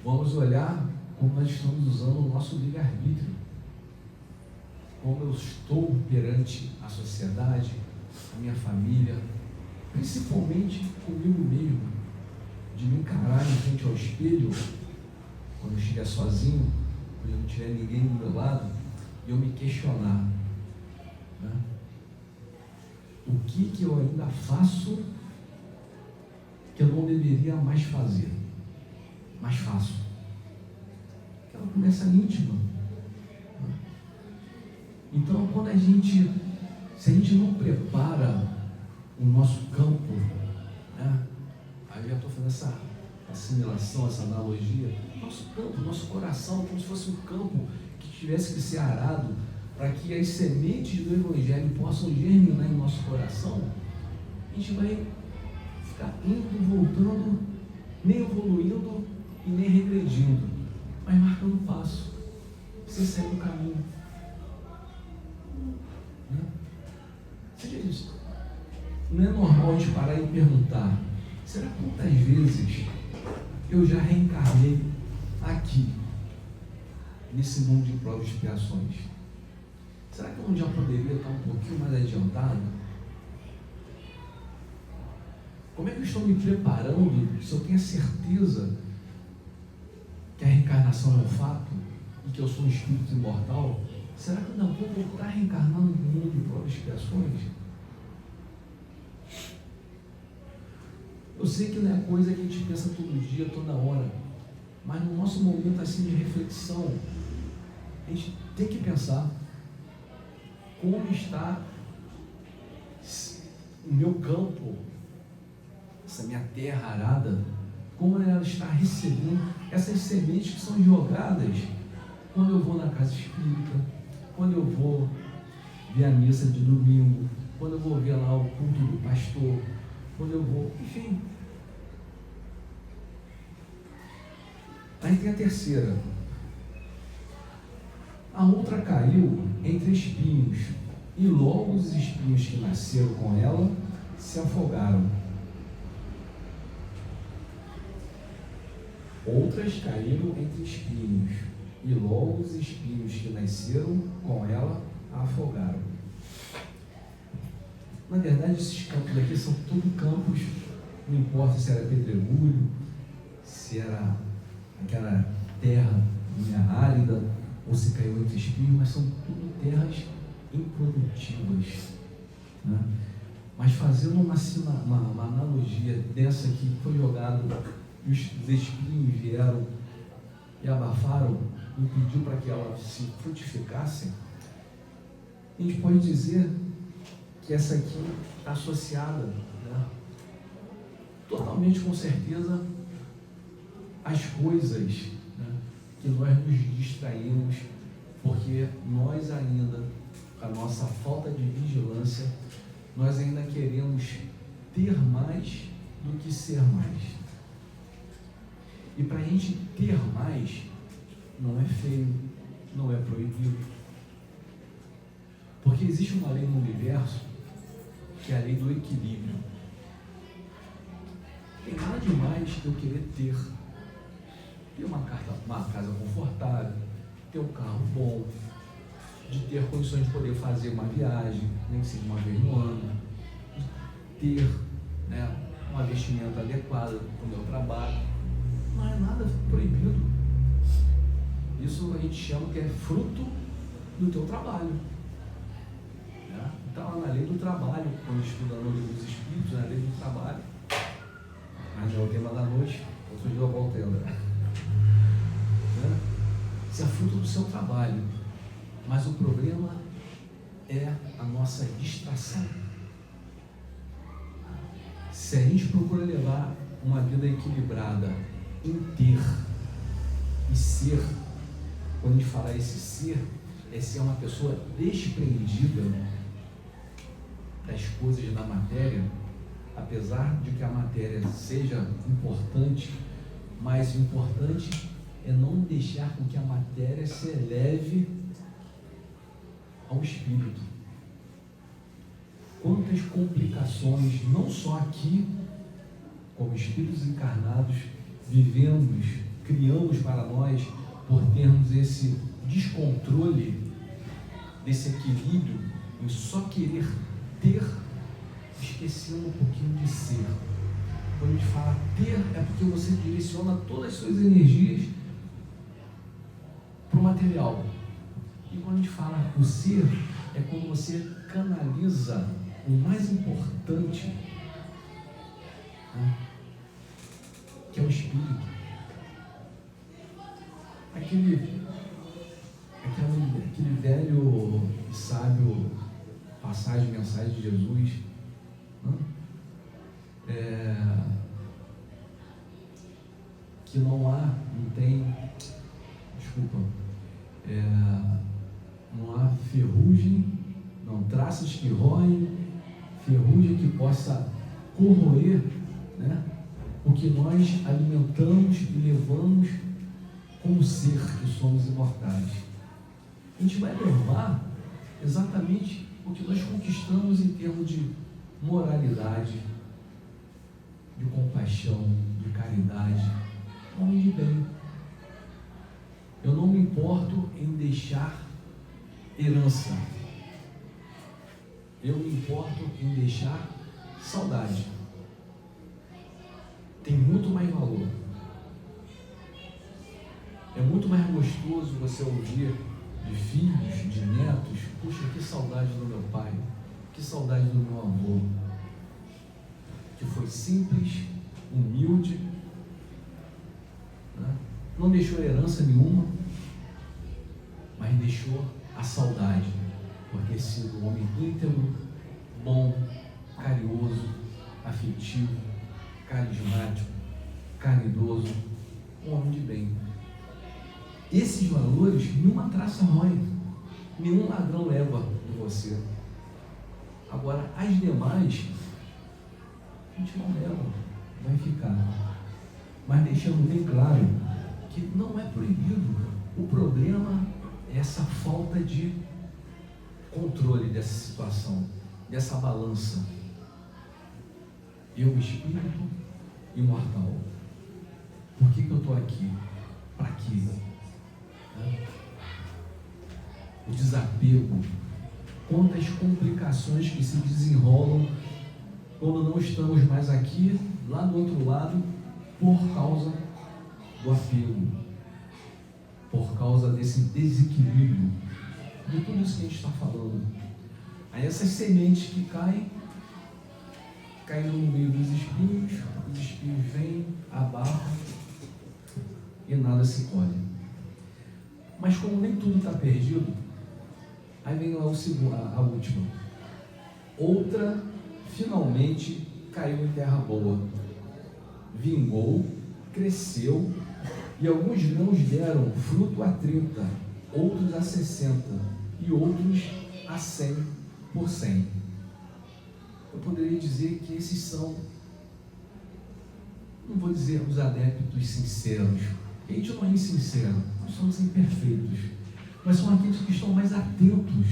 Vamos olhar como nós estamos usando o nosso livre-arbítrio. Como eu estou perante a sociedade, a minha família, principalmente comigo mesmo, de me encarar em frente ao espelho, quando eu estiver sozinho, quando não tiver ninguém do meu lado, e eu me questionar, né? O que eu ainda faço que eu não deveria mais fazer? Mais faço. Aquela conversa íntima. Então, quando se a gente não prepara o nosso campo, né? Aí eu já estou fazendo essa assimilação, essa analogia, nosso campo, nosso coração, como se fosse um campo que tivesse que ser arado para que as sementes do Evangelho possam germinar em nosso coração. A gente vai ficar indo, voltando, nem evoluindo e nem regredindo, mas marcando passo, sem sair do caminho. Seja isso. Não é normal a gente parar e perguntar: será quantas vezes eu já reencarnei aqui, nesse mundo de provas e expiações? Será que eu já poderia estar um pouquinho mais adiantado? Como é que eu estou me preparando, se eu tenho a certeza que a reencarnação é um fato e que eu sou um espírito imortal? Será que eu ainda vou voltar reencarnando no mundo de provas e expiações? Eu sei que não é coisa que a gente pensa todo dia, toda hora, mas no nosso momento assim de reflexão, a gente tem que pensar como está o meu campo, essa minha terra arada, como ela está recebendo essas sementes que são jogadas quando eu vou na casa espírita, quando eu vou ver a missa de domingo, quando eu vou ver lá o culto do pastor, quando eu vou, enfim. Aí tem a terceira. A outra caiu entre espinhos, e logo os espinhos que nasceram com ela se afogaram. Outras caíram entre espinhos, e logo os espinhos que nasceram com ela a afogaram. Na verdade, esses campos aqui são tudo campos, não importa se era pedregulho, se era aquela terra árida, ou se caiu entre espinhos, mas são tudo terras improdutivas, né? Mas fazendo uma analogia dessa aqui, que foi jogado e os espinhos vieram e abafaram, impediu para que ela se frutificasse, a gente pode dizer que essa aqui está associada, né, totalmente, com certeza, às coisas, né, que nós nos distraímos, porque nós ainda, com a nossa falta de vigilância, nós ainda queremos ter mais do que ser mais. E para a gente ter mais, não é feio, não é proibido. Porque existe uma lei no universo, que é a lei do equilíbrio. Tem nada demais que eu querer ter uma casa confortável, ter um carro bom, de ter condições de poder fazer uma viagem, nem que seja uma vez no ano, ter, né, uma vestimenta adequada para o meu trabalho. Não é nada proibido. Isso a gente chama que é fruto do teu trabalho. Está lá na lei do trabalho, quando estuda no livro dos Espíritos, na lei do trabalho. Mas não é o tema da noite, outro dia eu volto a lembrar. Isso é fruto do seu trabalho, mas o problema é a nossa distração. Se a gente procura levar uma vida equilibrada em ter e ser, quando a gente fala esse ser, é ser uma pessoa desprendida das coisas da matéria, apesar de que a matéria seja importante, mais importante é não deixar com que a matéria se eleve ao espírito. Quantas complicações, não só aqui, como espíritos encarnados, vivemos, criamos para nós, por termos esse descontrole, desse equilíbrio, em só querer ter, esquecendo um pouquinho de ser. Quando a gente fala ter, é porque você direciona todas as suas energias para o material. E quando a gente fala o ser, é quando você canaliza o mais importante, né, que é o espírito. Aquele velho e sábio mensagem de Jesus, né? Que não há ferrugem, não traços que roem, ferrugem que possa corroer, né, o que nós alimentamos e levamos como ser que somos imortais. A gente vai levar exatamente o que nós conquistamos em termos de moralidade, de compaixão, de caridade, homem de bem. Eu não me importo em deixar herança. Eu me importo em deixar saudade. Tem muito mais valor. É muito mais gostoso você ouvir de filhos, de netos: puxa, que saudade do meu pai, que saudade do meu avô, que foi simples, humilde, né? Não deixou herança nenhuma, mas deixou a saudade, por ter sido um homem íntegro, bom, carinhoso, afetivo, carismático, caridoso, um homem de bem. Esses valores nenhuma traça rói, nenhum ladrão leva de você. Agora, as demais, a gente não leva, vai ficar. Mas deixando bem claro que não é proibido. O problema é essa falta de controle dessa situação, dessa balança. Eu, espírito imortal. Por que eu estou aqui? Para quê? O desapego, quantas complicações que se desenrolam quando não estamos mais aqui, lá do outro lado, por causa do apego, por causa desse desequilíbrio, de tudo isso que a gente está falando. Aí essas sementes que caem no meio dos espinhos, os espinhos vêm, abafam e nada se colhe. Mas como nem tudo está perdido, aí vem lá a última. Outra finalmente caiu em terra boa, vingou, cresceu, e alguns grãos deram fruto a 30, outros a 60 e outros a 100 por 100. Eu poderia dizer que esses são, não vou dizer os adeptos sinceros, a gente não é insincero, nós somos imperfeitos, mas são aqueles que estão mais atentos,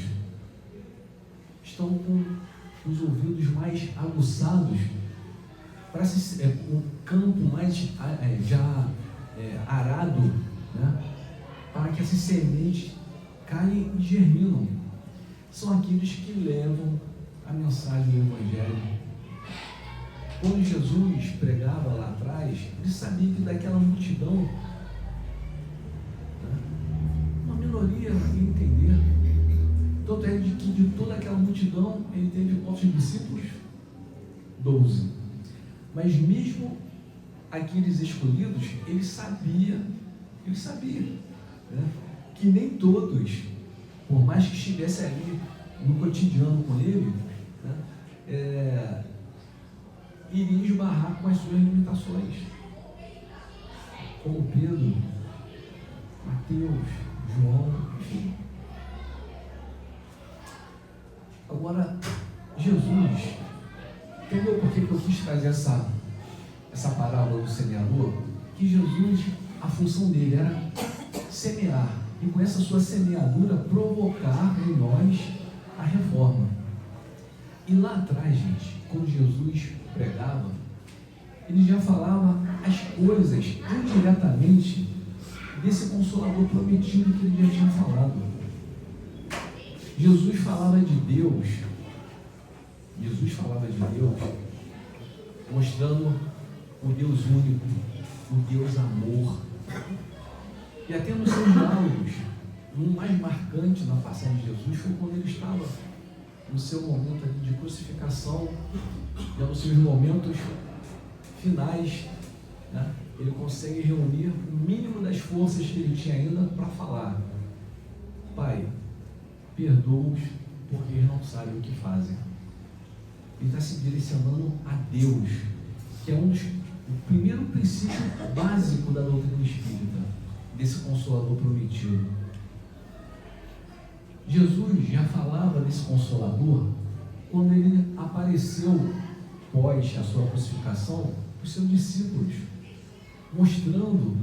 estão com os ouvidos mais aguçados, para um campo mais arado, né, para que essa semente caem e germinam. São aqueles que levam a mensagem do Evangelho. Quando Jesus pregava lá atrás, ele sabia que daquela multidão, uma minoria ia entender. Tanto é que de toda aquela multidão, ele teve quantos discípulos? 12. Mas mesmo aqueles escolhidos, ele sabia, né, que nem todos, por mais que estivesse ali no cotidiano com ele, né, iriam esbarrar com as suas limitações, como Pedro, Mateus, João, enfim. Agora, Jesus, entendeu por que eu quis trazer essa parábola do semeador? Que Jesus, a função dele era semear, e com essa sua semeadura provocar em nós a reforma. E lá atrás, gente, quando Jesus pregava, ele já falava as coisas indiretamente desse Consolador prometido que ele já tinha falado. Jesus falava de Deus, mostrando o Deus único, o Deus amor. E até nos seus diálogos, um mais marcante na passagem de Jesus foi quando ele estava no seu momento ali de crucificação, já nos seus momentos finais, né? Ele consegue reunir o mínimo das forças que ele tinha ainda para falar: Pai, perdoa-os porque eles não sabem o que fazem. Ele está se direcionando a Deus, que é o primeiro princípio básico da doutrina espírita, desse Consolador prometido. Jesus já falava desse Consolador quando ele apareceu pós a sua crucificação para os seus discípulos, mostrando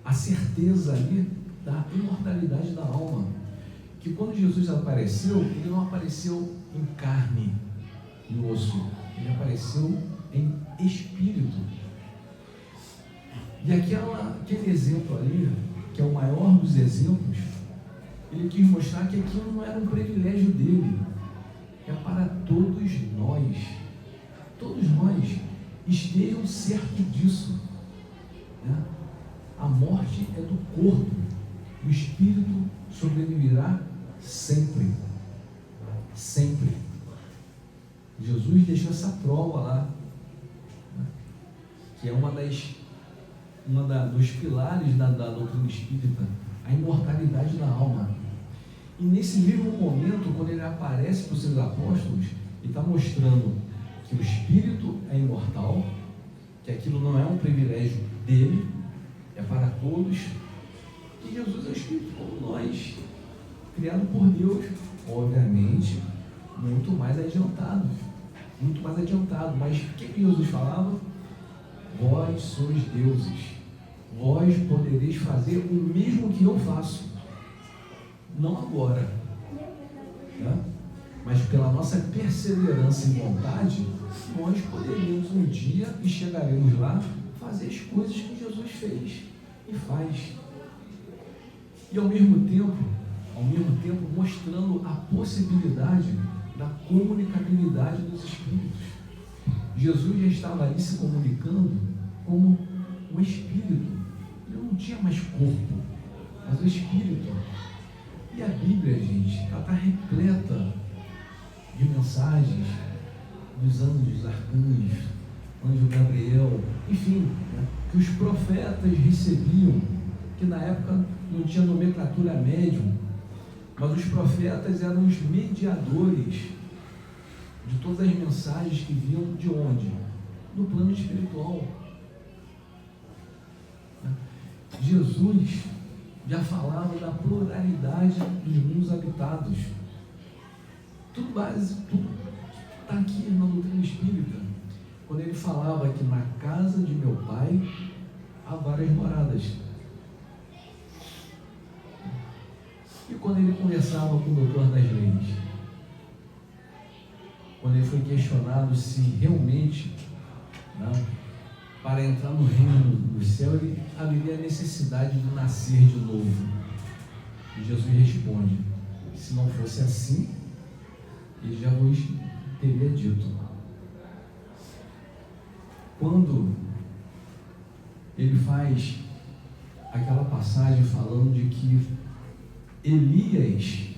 a certeza ali da imortalidade da alma. Que quando Jesus apareceu, ele não apareceu em carne e osso, ele apareceu em espírito. E aquele exemplo ali, que é o maior dos exemplos, ele quis mostrar que aquilo não era um privilégio dele, é para todos nós. Todos nós estejam certos disso, né? A morte é do corpo, o espírito sobreviverá sempre. Sempre. Jesus deixou essa prova lá, né? Que é dos pilares da doutrina espírita, a imortalidade da alma. E nesse mesmo momento, quando ele aparece para os seus apóstolos, ele está mostrando que o espírito é imortal, que aquilo não é um privilégio dele, é para todos, que Jesus é o espírito como nós, criado por Deus, obviamente, muito mais adiantado, mas o que Jesus falava? Vós sois deuses, vós podereis fazer o mesmo que eu faço, não agora, né? Mas pela nossa perseverança e vontade, nós poderíamos um dia, e chegaremos lá, fazer as coisas que Jesus fez e faz. E ao mesmo tempo mostrando a possibilidade da comunicabilidade dos espíritos. Jesus já estava ali se comunicando como o espírito. Ele não tinha mais corpo, mas o espírito. E a Bíblia, gente, ela está repleta de mensagens dos anjos, arcanjos, anjo Gabriel, enfim, né, que os profetas recebiam, que na época não tinha nomenclatura médium, mas os profetas eram os mediadores de todas as mensagens que vinham de onde? Do plano espiritual. Jesus já falava da pluralidade dos mundos habitados. Tudo está aqui na doutrina espírita. Quando ele falava que na casa de meu pai há várias moradas. E quando ele conversava com o doutor das leis, quando ele foi questionado se realmente, né, para entrar no reino do céu, ele haveria a necessidade de nascer de novo. E Jesus responde: se não fosse assim, ele já vos teria dito. Quando ele faz aquela passagem falando de que Elias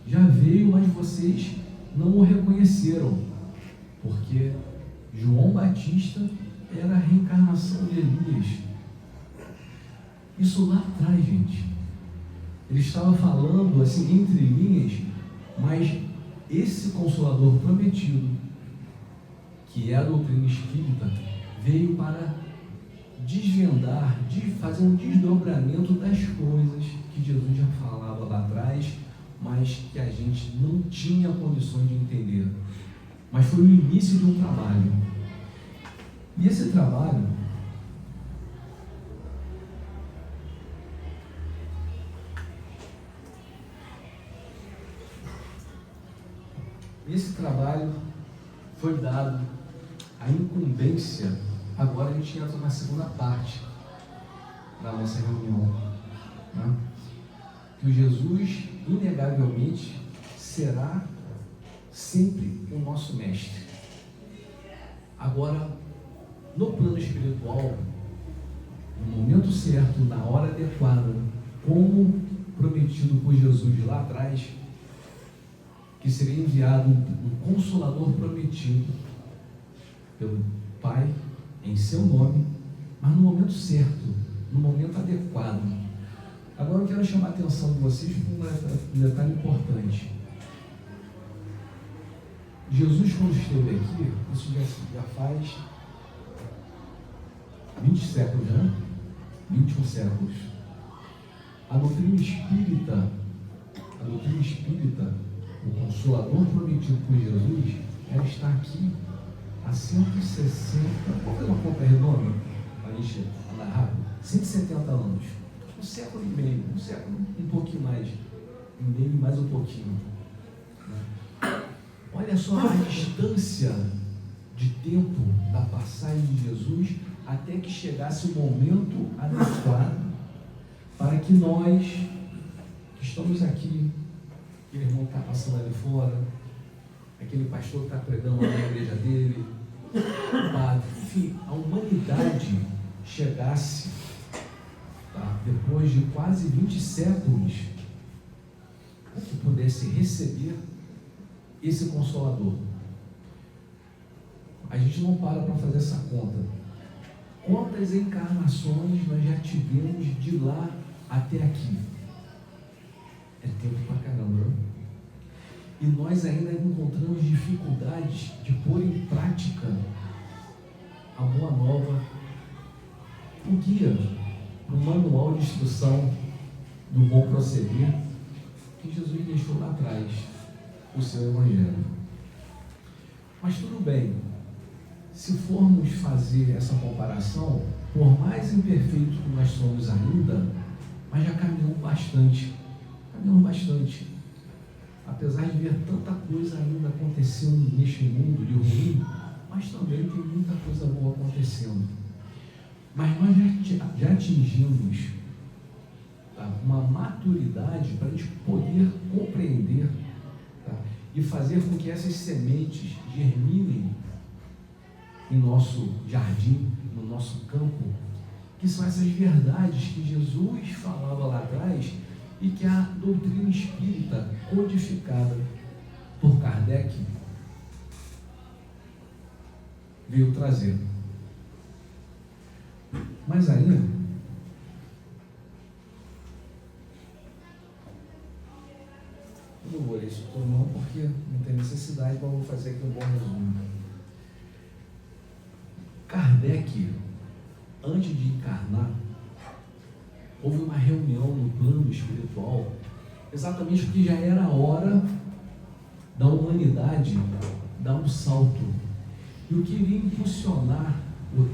já veio, mas vocês não o reconheceram, porque João Batista era a reencarnação de Elias. Isso lá atrás, gente. Ele estava falando assim entre linhas, mas esse Consolador prometido, que é a doutrina espírita, veio para desvendar, fazer um desdobramento das coisas que Jesus já falava lá atrás, mas que a gente não tinha condições de entender. Mas foi o início de um trabalho. E esse trabalho foi dado a incumbência. Agora a gente entra na segunda parte da nossa reunião, né? Que o Jesus, inegavelmente, será sempre o nosso mestre. Agora, no plano espiritual, no momento certo, na hora adequada, como prometido por Jesus lá atrás, que seria enviado um Consolador prometido pelo Pai em seu nome, mas no momento certo, no momento adequado. Agora eu quero chamar a atenção de vocês para um detalhe importante. Jesus, quando esteve aqui, isso já faz 20 séculos, né? 21 séculos. A doutrina espírita, o Consolador prometido por Jesus, ela está aqui há 160, vou fazer uma conta redonda, para a gente andar rápido, 170 anos, um século e meio, um século, um pouquinho mais, mais um pouquinho. Né? Olha só a distância de tempo da passagem de Jesus até que chegasse o momento adequado para que nós, que estamos aqui, aquele irmão que está passando ali fora, aquele pastor que está pregando lá na igreja dele, o padre, enfim, a humanidade chegasse, tá, depois de quase 20 séculos, que pudesse receber esse Consolador. A gente não para fazer essa conta. Quantas encarnações nós já tivemos de lá até aqui? É tempo pra caramba, né? E nós ainda encontramos dificuldades de pôr em prática a boa nova, o guia, o manual de instrução do bom proceder que Jesus deixou lá atrás, o seu Evangelho. Mas tudo bem, se formos fazer essa comparação, por mais imperfeitos que nós somos ainda, mas já caminhamos bastante. Apesar de ver tanta coisa ainda acontecendo neste mundo de ruim, mas também tem muita coisa boa acontecendo. Mas nós já atingimos, tá, uma maturidade para a gente poder compreender, tá, e fazer com que essas sementes germinem em nosso jardim, no nosso campo, que são essas verdades que Jesus falava lá atrás e que a doutrina espírita codificada por Kardec veio trazer. Mas ainda, eu não vou ler isso todo não, porque não tem necessidade, mas vou fazer aqui um bom resumo. Kardec, antes de encarnar, houve uma reunião no plano espiritual, exatamente porque já era a hora da humanidade dar um salto. E o que iria impulsionar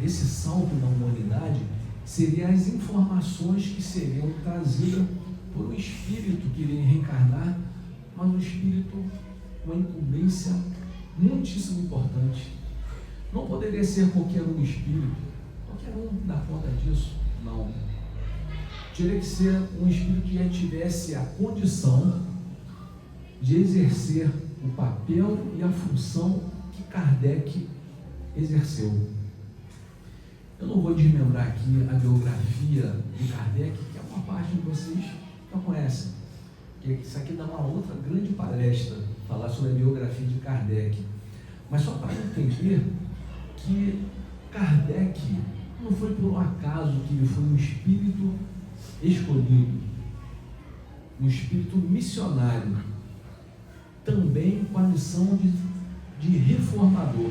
esse salto na humanidade seriam as informações que seriam trazidas por um espírito que iria reencarnar, mas um espírito com uma incumbência muitíssimo importante. Não poderia ser qualquer um espírito, qualquer um dá conta disso, não. teria que ser um espírito que já tivesse a condição de exercer o papel e a função que Kardec exerceu. Eu não vou desmembrar aqui a biografia de Kardec, que é uma parte que vocês já conhecem, que isso aqui dá uma outra grande palestra, falar sobre a biografia de Kardec, mas só para entender que Kardec não foi por um acaso que ele foi um espírito escolhido, um espírito missionário, também com a missão de reformador,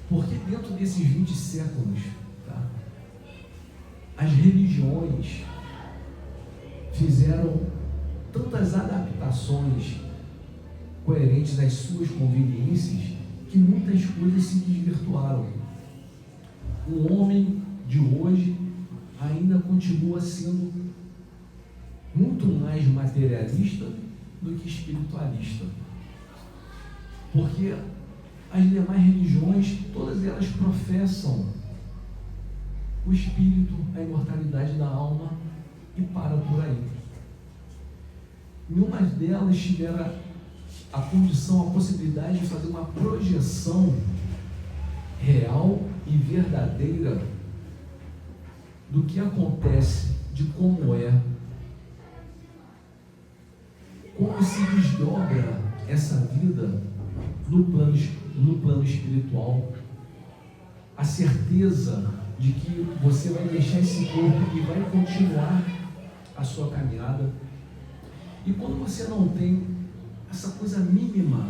porque dentro desses 20 séculos, tá, as religiões fizeram tantas adaptações coerentes às suas conveniências que muitas coisas se desvirtuaram. O homem de hoje ainda continua sendo muito mais materialista do que espiritualista, porque as demais religiões, todas elas professam o espírito, a imortalidade da alma e para por aí. Nenhuma delas tiveram a condição, a possibilidade de fazer uma projeção real e verdadeira do que acontece, de como é, como se desdobra essa vida no plano espiritual, a certeza de que você vai deixar esse corpo e vai continuar a sua caminhada. E quando você não tem essa coisa mínima,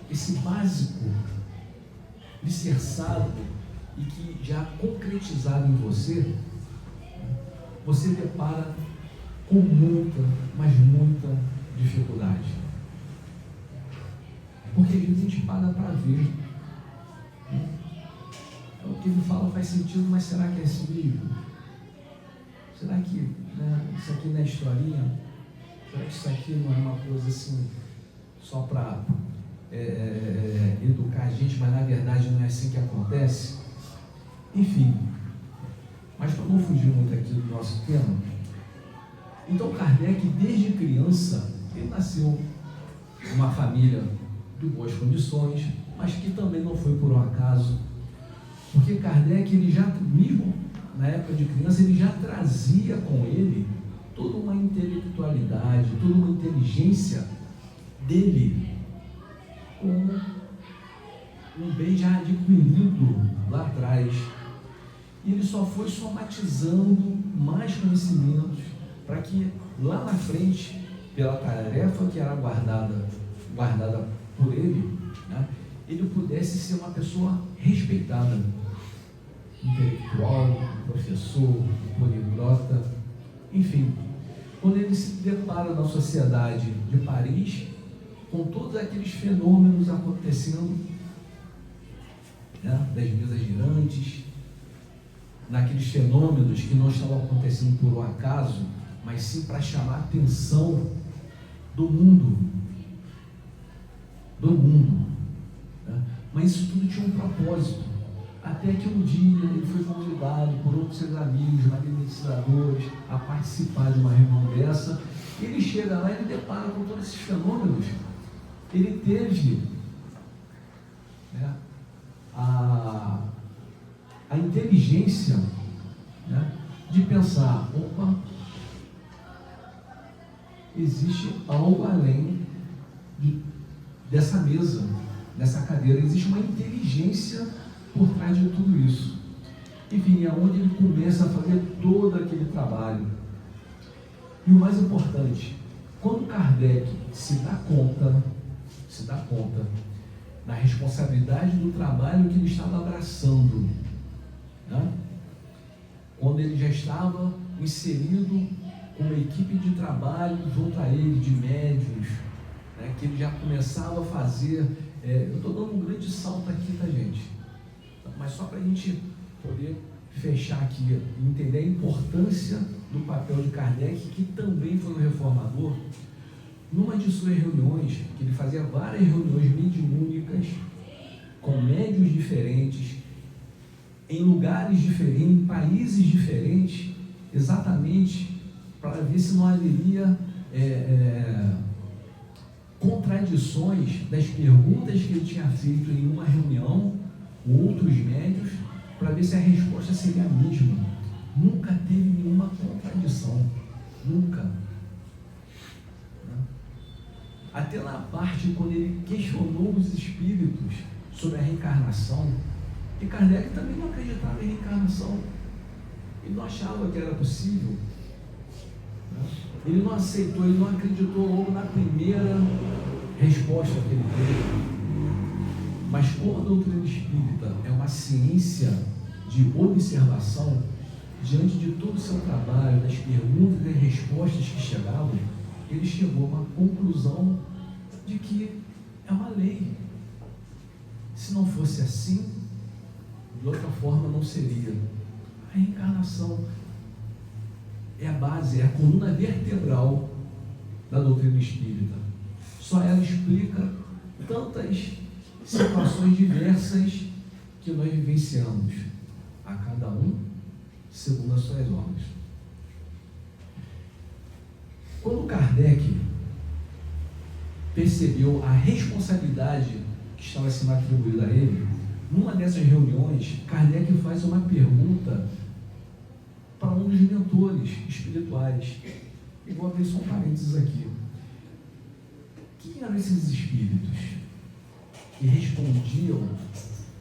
esse básico alicerçado e que já concretizado em você, você depara com muita, mas muita dificuldade. Porque a gente para ver. O que ele fala faz sentido, mas será que é esse livro? Será que isso aqui não é historinha? Será que isso aqui não é uma coisa assim, só para educar a gente, mas na verdade não é assim que acontece? Enfim, mas para não fugir muito aqui do nosso tema, então Kardec, desde criança, ele nasceu numa família de boas condições, mas que também não foi por um acaso, porque Kardec, ele já, mesmo na época de criança, ele já trazia com ele toda uma intelectualidade, toda uma inteligência dele, como um bem já adquirido lá atrás. E ele só foi somatizando mais conhecimentos para que lá na frente, pela tarefa que era guardada por ele, né, ele pudesse ser uma pessoa respeitada, intelectual, professor, poliglota, enfim. Quando ele se depara na sociedade de Paris, com todos aqueles fenômenos acontecendo, né, das mesas girantes, naqueles fenômenos que não estavam acontecendo por um acaso, mas sim para chamar a atenção do mundo, né? Mas isso tudo tinha um propósito, até que um dia ele foi convidado por outros seus amigos magnetizadores a participar de uma reunião dessa. Ele chega lá e ele depara com todos esses fenômenos. Ele teve, né, a inteligência, né, de pensar: opa, existe algo além dessa mesa, dessa cadeira, existe uma inteligência por trás de tudo isso. Enfim, é onde ele começa a fazer todo aquele trabalho. E o mais importante, quando Kardec se dá conta da responsabilidade do trabalho que ele estava abraçando, né? Quando ele já estava inserido com uma equipe de trabalho junto a ele, de médiuns, né? Que ele já começava a fazer, eu estou dando um grande salto aqui, tá, gente? Mas só para a gente poder fechar aqui e entender a importância do papel de Kardec, que também foi um reformador. Numa de suas reuniões, que ele fazia várias reuniões mediúnicas, com médiuns diferentes, em lugares diferentes, em países diferentes, exatamente para ver se não haveria contradições das perguntas que ele tinha feito em uma reunião com outros médios, para ver se a resposta seria a mesma. Nunca teve nenhuma contradição, nunca. Até na parte quando ele questionou os espíritos sobre a reencarnação, e Kardec também não acreditava em reencarnação, ele não achava que era possível, ele não aceitou, ele não acreditou logo na primeira resposta que ele teve. Mas como a doutrina espírita é uma ciência de observação, diante de todo o seu trabalho, das perguntas e respostas que chegavam, ele chegou a uma conclusão de que é uma lei. Se não fosse assim, de outra forma não seria. A reencarnação é a base, é a coluna vertebral da doutrina espírita. Só ela explica tantas situações diversas que nós vivenciamos, a cada um segundo as suas obras. Quando Kardec percebeu a responsabilidade que estava sendo atribuída a ele, numa dessas reuniões, Kardec faz uma pergunta para um dos mentores espirituais. E vou abrir só um parênteses aqui. Quem eram esses espíritos que respondiam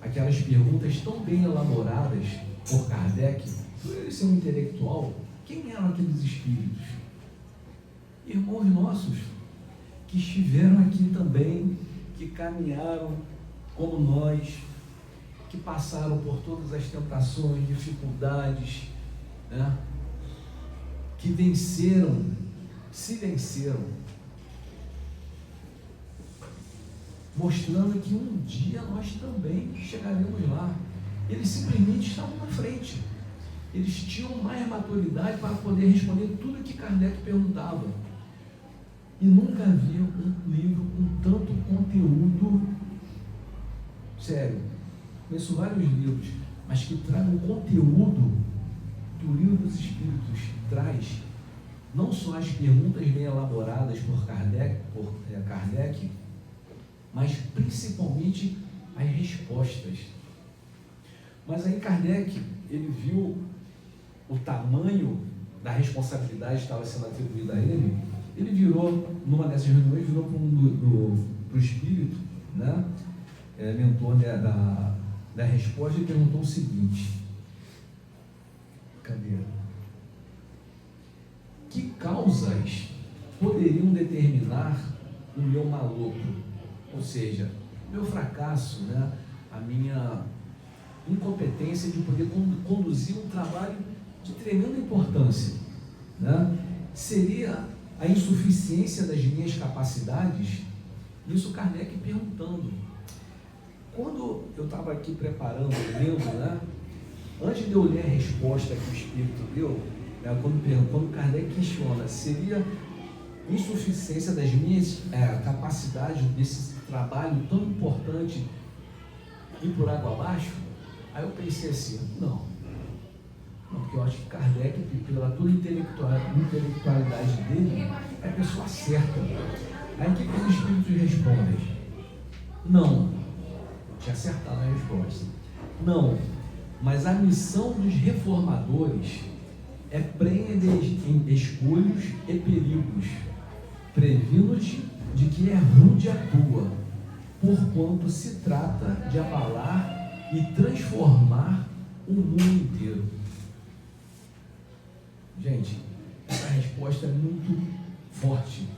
aquelas perguntas tão bem elaboradas por Kardec, por ele ser um intelectual? Quem eram aqueles espíritos? Irmãos nossos, que estiveram aqui também, que caminharam como nós, que passaram por todas as tentações, dificuldades, né? Que venceram, se venceram, mostrando que um dia nós também chegaremos lá. Eles simplesmente estavam na frente, eles tinham mais maturidade para poder responder tudo que Kardec perguntava. E nunca havia um livro com tanto conteúdo, sério, conheço vários livros, mas que tragam o conteúdo que o Livro dos Espíritos traz, não só as perguntas bem elaboradas por Kardec, mas principalmente as respostas. Mas aí Kardec, ele viu o tamanho da responsabilidade que estava sendo atribuída a ele. Ele virou, numa dessas reuniões, virou para o espírito, né, mentor da resposta, e perguntou o seguinte: cadê? Que causas poderiam determinar o meu maluco? Ou seja, o meu fracasso, né, a minha incompetência de poder conduzir um trabalho de tremenda importância, né? Seria a insuficiência das minhas capacidades? Isso Kardec perguntando. Quando eu estava aqui preparando, lendo, né, antes de eu ler a resposta que o Espírito deu, né, quando Kardec questiona, seria insuficiência das minhas capacidades desse trabalho tão importante ir por água abaixo? Aí eu pensei assim, não, porque eu acho que Kardec, pela toda intelectualidade dele, é a pessoa certa. Aí o que os espíritos respondem? Não. Eu tinha acertado a resposta. Não, mas a missão dos reformadores é preender em escolhos e perigos, previno-te de que é rude a tua, porquanto se trata de abalar e transformar o mundo inteiro. Gente, essa resposta é muito forte.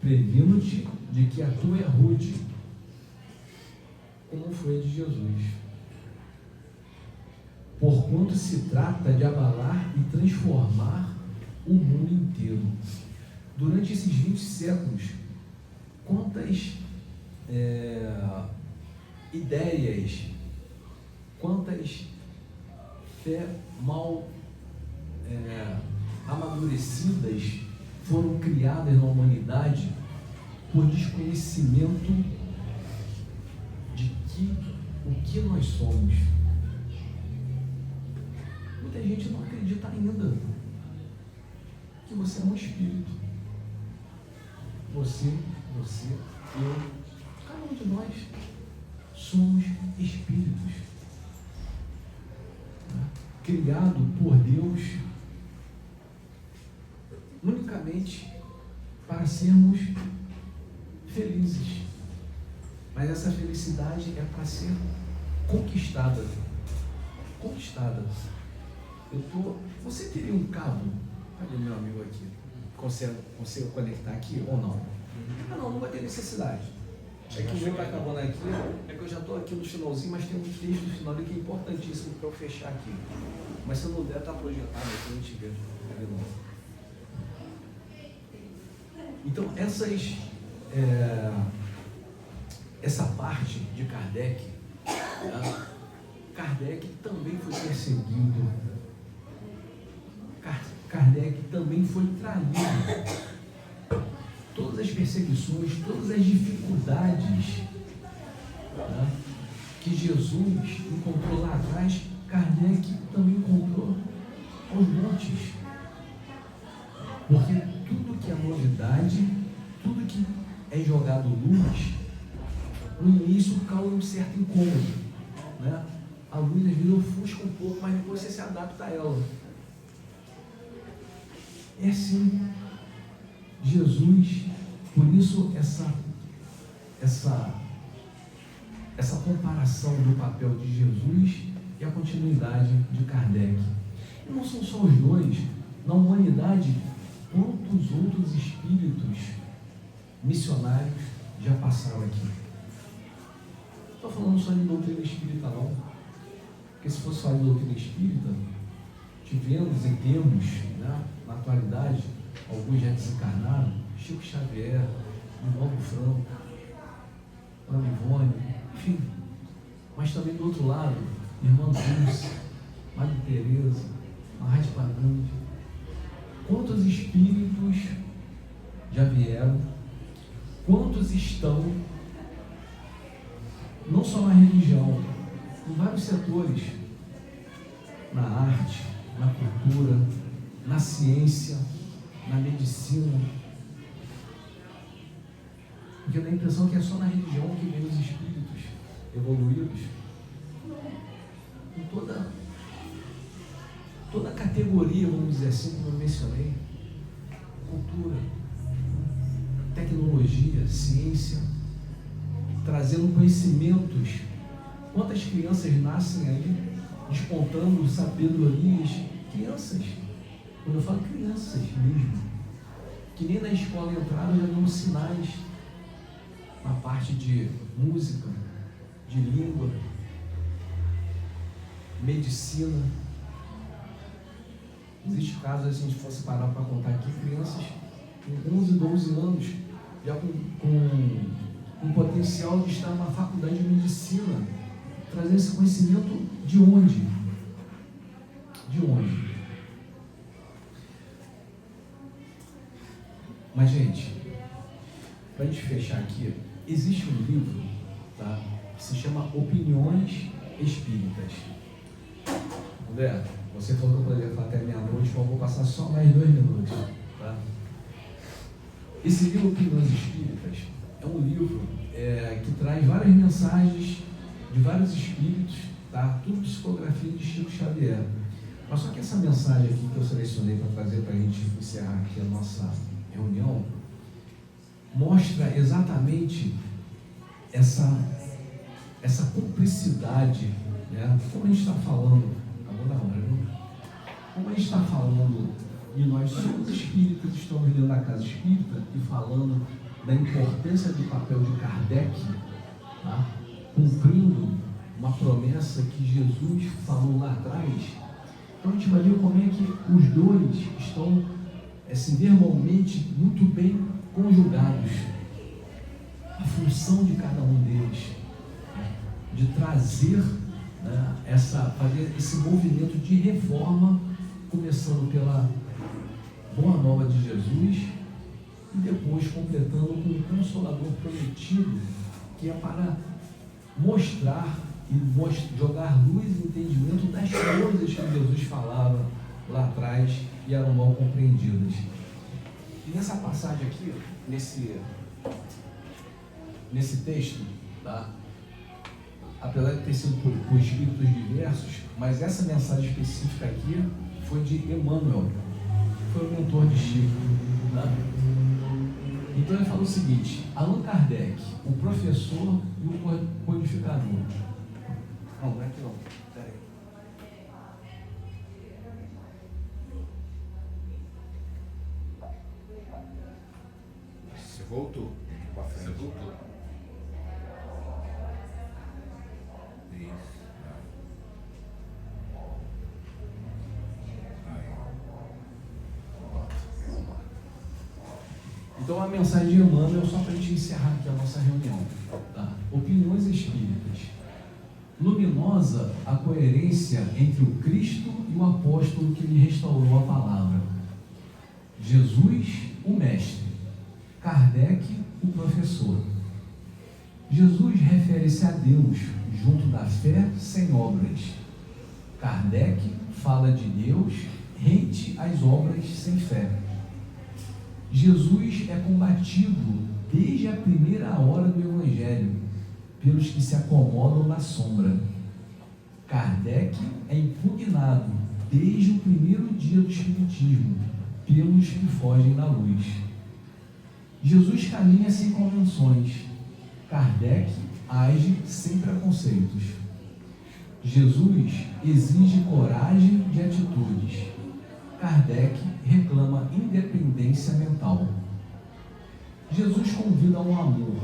Previno-te de que a tua é rude, como foi a de Jesus. Porquanto se trata de abalar e transformar o mundo inteiro. Durante esses 20 séculos, quantas ideias, quantas fé mal amadurecidas foram criadas na humanidade por desconhecimento de o que nós somos. Muita gente não acredita ainda que você é um espírito. Você, eu, cada um de nós somos espíritos, né? Criado por Deus unicamente para sermos felizes. Mas essa felicidade é para ser conquistada. Você teria um cabo? Cadê meu amigo aqui? Consigo conectar aqui ou não? Não vai ter necessidade. É que o meu está acabando aqui, é que eu já estou aqui no finalzinho, mas tem um texto no final que é importantíssimo para eu fechar aqui. Mas se eu não der, está projetado aqui, a gente vê. Então, essa parte de Kardec, Kardec também foi perseguido, Kardec também foi traído. Todas as perseguições, todas as dificuldades, né, que Jesus encontrou lá atrás, Kardec também encontrou aos montes. Porque tudo que é novidade, tudo que é jogado luz, no início causa um certo incômodo, né? A luz às vezes ofusca um pouco, mas depois você se adapta a ela. É assim. Jesus, por isso essa comparação do papel de Jesus e a continuidade de Kardec. E não são só os dois. Na humanidade, quantos outros espíritos missionários já passaram aqui? Não estou falando só de doutrina espírita, não. Porque se fosse só de doutrina espírita, tivemos e temos, né, na atualidade, alguns já desencarnaram, Chico Xavier, Divaldo Franco, Ana Ivone, enfim. Mas também do outro lado, Irmã Dulce, Madre Teresa, Mahatma Gandhi. Quantos espíritos já vieram? Quantos estão, não só na religião, em vários setores, na arte, na cultura, na ciência, na medicina? Porque dá a impressão que é só na religião que vem os espíritos evoluídos. Em toda a categoria, vamos dizer assim, como eu mencionei, cultura, tecnologia, ciência, trazendo conhecimentos. Quantas crianças nascem aí, despontando sabedorias? Crianças. Quando eu falo crianças mesmo, que nem na escola entraram já dão sinais na parte de música, de língua, medicina. Existe casos, se a gente fosse parar para contar aqui, crianças com 11, 12 anos, já com potencial de estar numa faculdade de medicina, trazendo esse conhecimento de onde? De onde? Mas, gente, para a gente fechar aqui, existe um livro, tá, que se chama Opiniões Espíritas. André, você falou que eu poderia falar até meia-noite, mas eu vou passar só mais 2 minutos. Tá? Esse livro Opiniões Espíritas é um livro que traz várias mensagens de vários espíritos, tá? Tudo psicografia de Chico Xavier. Mas só que essa mensagem aqui que eu selecionei para trazer para a gente encerrar aqui a nossa reunião, mostra exatamente essa cumplicidade, né? Como a gente está falando, acabou da hora, viu? Como a gente está falando, e nós somos espíritas, estamos dentro da casa espírita e falando da importância do papel de Kardec, tá? Cumprindo uma promessa que Jesus falou lá atrás. Então a gente vai ver como é que os dois estão assim, verbalmente muito bem conjugados. A função de cada um deles, né, de trazer, né, fazer esse movimento de reforma, começando pela Boa Nova de Jesus e depois completando com o Consolador prometido, que é para mostrar e jogar luz e entendimento das coisas que Jesus falava lá atrás e eram mal compreendidas. E nessa passagem aqui, nesse texto, tá? Apesar de ter sido por espíritos diversos, mas essa mensagem específica aqui foi de Emmanuel, que foi o mentor de Chico. Tá? Então ele fala o seguinte: Allan Kardec, o professor e o codificador. Não é aqui não. Peraí. Você voltou pra frente. Você voltou. Isso. Aí. Então a mensagem de Emmanuel, só para a gente encerrar aqui a nossa reunião. Tá? Opiniões espíritas. Luminosa a coerência entre o Cristo e o apóstolo que lhe restaurou a palavra. Jesus, o mestre. Kardec, o professor. Jesus refere-se a Deus junto da fé sem obras. Kardec fala de Deus rente às obras sem fé. Jesus é combatido desde a primeira hora do Evangelho pelos que se acomodam na sombra. Kardec é impugnado desde o primeiro dia do Espiritismo pelos que fogem da luz. Jesus caminha sem convenções. Kardec age sem preconceitos. Jesus exige coragem de atitudes. Kardec reclama independência mental. Jesus convida ao amor.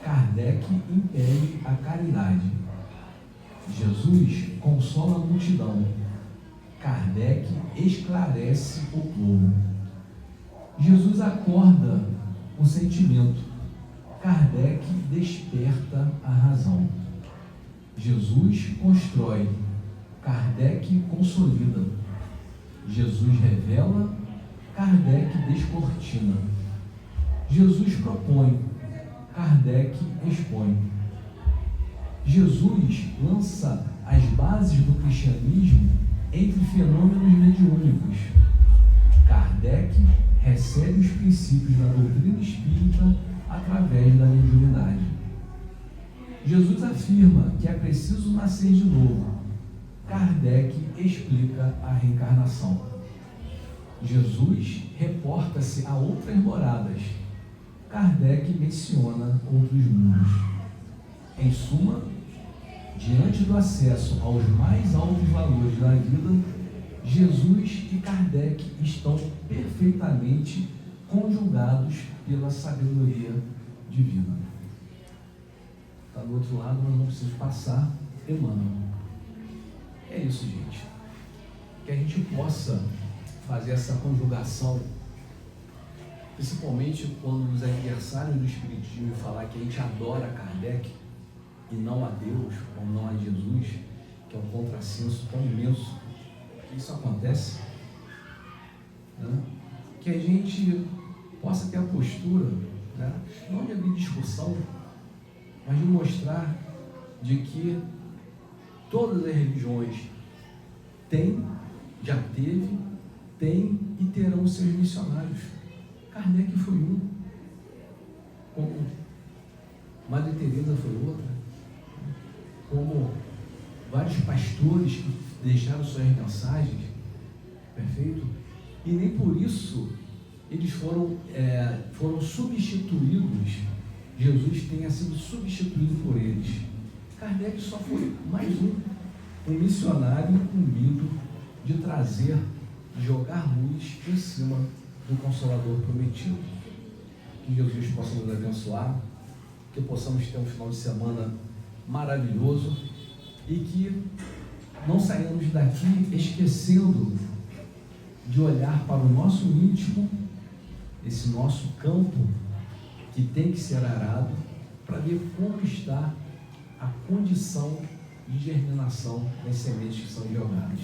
Kardec impele a caridade. Jesus consola a multidão. Kardec esclarece o povo. Jesus acorda o sentimento. Kardec desperta a razão. Jesus constrói. Kardec consolida. Jesus revela. Kardec descortina. Jesus propõe. Kardec expõe. Jesus lança as bases do cristianismo entre fenômenos mediúnicos. Kardec recebe os princípios da doutrina espírita através da mediunidade. Jesus afirma que é preciso nascer de novo. Kardec explica a reencarnação. Jesus reporta-se a outras moradas. Kardec menciona outros mundos. Em suma, diante do acesso aos mais altos valores da vida, Jesus e Kardec estão perfeitamente conjugados pela sabedoria divina. Está do outro lado, mas não preciso passar. Emmanuel. É isso, gente. Que a gente possa fazer essa conjugação, principalmente quando nos aniversários do Espiritismo falar que a gente adora Kardec e não a Deus, ou não a Jesus, que é um contrassenso tão imenso, que isso acontece, né? Que a gente possa ter a postura, né? Não de abrir discussão, mas de mostrar de que todas as religiões têm, já teve, têm e terão seus missionários. Kardec foi um, como Madre Teresa foi outra, como vários pastores que deixaram suas mensagens, perfeito? E nem por isso eles foram substituídos, Jesus tenha sido substituído por eles. Kardec só foi mais um missionário incumbido de trazer, de jogar luz em cima do Consolador prometido. Que Jesus possa nos abençoar, que possamos ter um final de semana maravilhoso e que não saímos daqui esquecendo de olhar para o nosso íntimo, esse nosso campo que tem que ser arado, para ver como está a condição de germinação das sementes que são jogadas.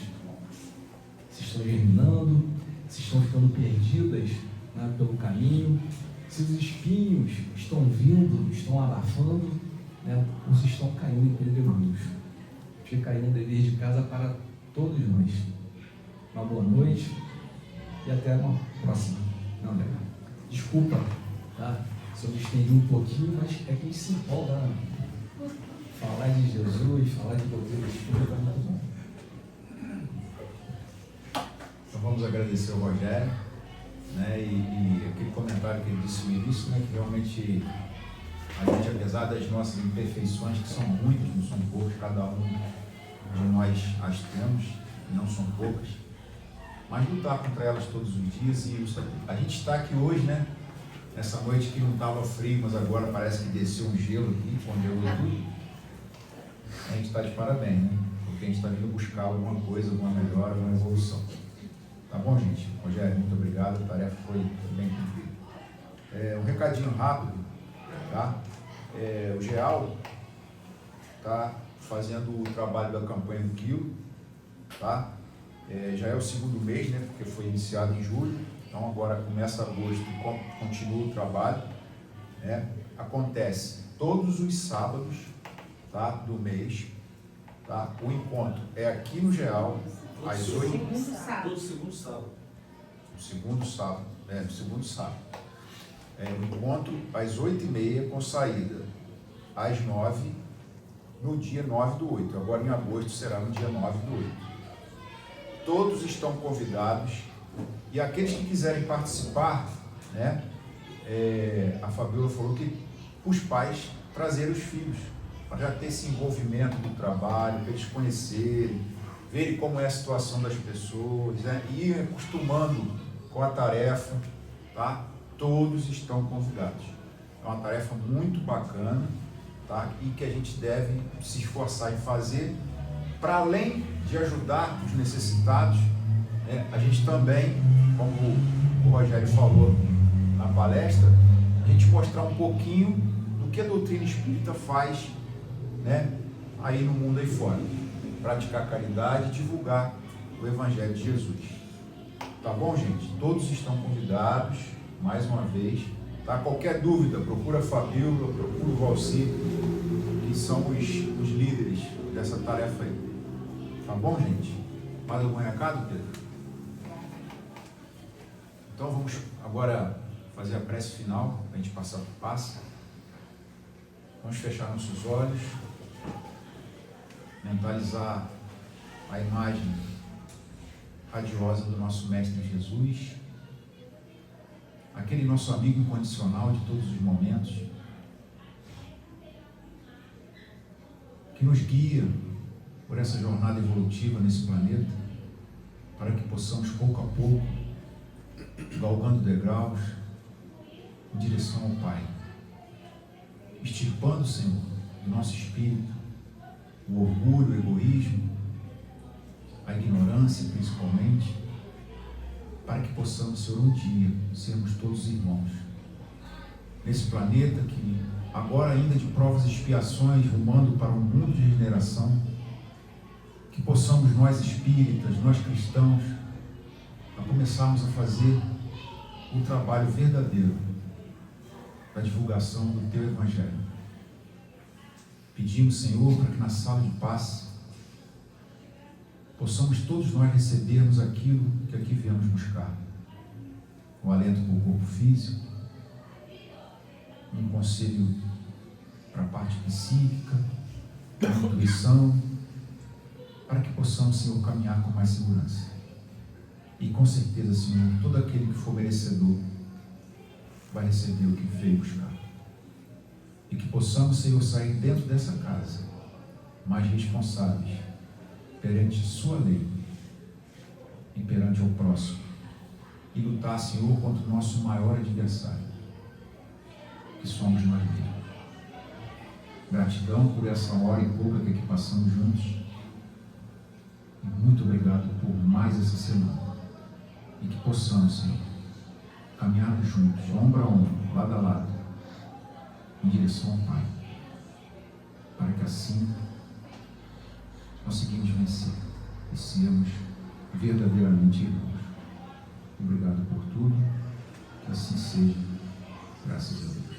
Se estão germinando, se estão ficando perdidas, né, pelo caminho, se os espinhos estão vindo, estão abafando, né, ou se estão caindo em pedregulhos. Fica aí um dever de casa para todos nós. Uma boa noite e até uma próxima. Não, Desculpa, tá? Se eu me estendi um pouquinho, mas é que a gente se empolga, né? Falar de Jesus, falar de poder do Espírito é muito bom. Então vamos agradecer ao Rogério, né, e aquele comentário que ele disse no início, né, que realmente a gente, apesar das nossas imperfeições, que são muitas, não são poucas, cada um de nós as temos, e não são poucas, mas lutar contra elas todos os dias. E a gente está aqui hoje, né, nessa noite que não estava frio, mas agora parece que desceu um gelo aqui, congelou tudo. A gente está de parabéns, né, porque a gente está vindo buscar alguma coisa, alguma melhora, alguma evolução. Tá bom, gente? Rogério, muito obrigado, a tarefa foi bem cumprida. Um recadinho rápido, tá? O GEAL está fazendo o trabalho da campanha do quilo, tá? Já é o segundo mês, né? Porque foi iniciado em julho, então agora começa agosto e continua o trabalho, né? Acontece todos os sábados, tá? Do mês, tá? O encontro é aqui no GEAL, às 8. Todo segundo sábado. No segundo sábado. O encontro às 8h30, com saída às 9h, no dia 9/8. Agora em agosto será no dia 9/8. Todos estão convidados, e aqueles que quiserem participar, né? A Fabiola falou que os pais trazerem os filhos, para já ter esse envolvimento do trabalho, para eles conhecerem, verem como é a situação das pessoas, né? E ir acostumando com a tarefa, tá? Todos estão convidados. É uma tarefa muito bacana, tá? E que a gente deve se esforçar em fazer, para além de ajudar os necessitados, né? A gente também, como o Rogério falou na palestra, a gente mostrar um pouquinho do que a doutrina espírita faz, né? Aí no mundo aí fora. Praticar caridade e divulgar o Evangelho de Jesus. Tá bom, gente? Todos estão convidados, mais uma vez. Tá? Qualquer dúvida, procura a Fabiola, procura o Valcir, que são os líderes dessa tarefa aí. Tá bom, gente? Mais algum recado, Pedro? Então vamos agora fazer a prece final, para a gente passar para o passe. Vamos fechar nossos olhos, mentalizar a imagem radiosa do nosso Mestre Jesus, aquele nosso amigo incondicional de todos os momentos, que nos guia por essa jornada evolutiva nesse planeta, para que possamos pouco a pouco, galgando degraus em direção ao Pai, extirpando, Senhor, do nosso espírito o orgulho, o egoísmo, a ignorância principalmente, para que possamos, Senhor, um dia sermos todos irmãos nesse planeta que agora ainda de provas e expiações, rumando para um mundo de regeneração, que possamos nós espíritas, nós cristãos, a começarmos a fazer o trabalho verdadeiro da divulgação do Teu Evangelho. Pedimos, Senhor, para que na sala de paz possamos todos nós recebermos aquilo que aqui viemos buscar. O alento para o corpo físico, um conselho para a parte psíquica, a intuição, para que possamos, Senhor, caminhar com mais segurança. E com certeza, Senhor, todo aquele que for merecedor vai receber o que veio buscar. E que possamos, Senhor, sair dentro dessa casa mais responsáveis perante sua lei e perante o próximo, e lutar, Senhor, contra o nosso maior adversário, que somos nós mesmos. Gratidão por essa hora e pouca que aqui passamos juntos, e muito obrigado por mais essa semana, e que possamos, Senhor, caminharmos juntos, ombro a ombro, lado a lado, em direção ao Pai, para que assim conseguimos vencer e sermos verdadeiramente irmãos. Obrigado por tudo, que assim seja, graças a Deus.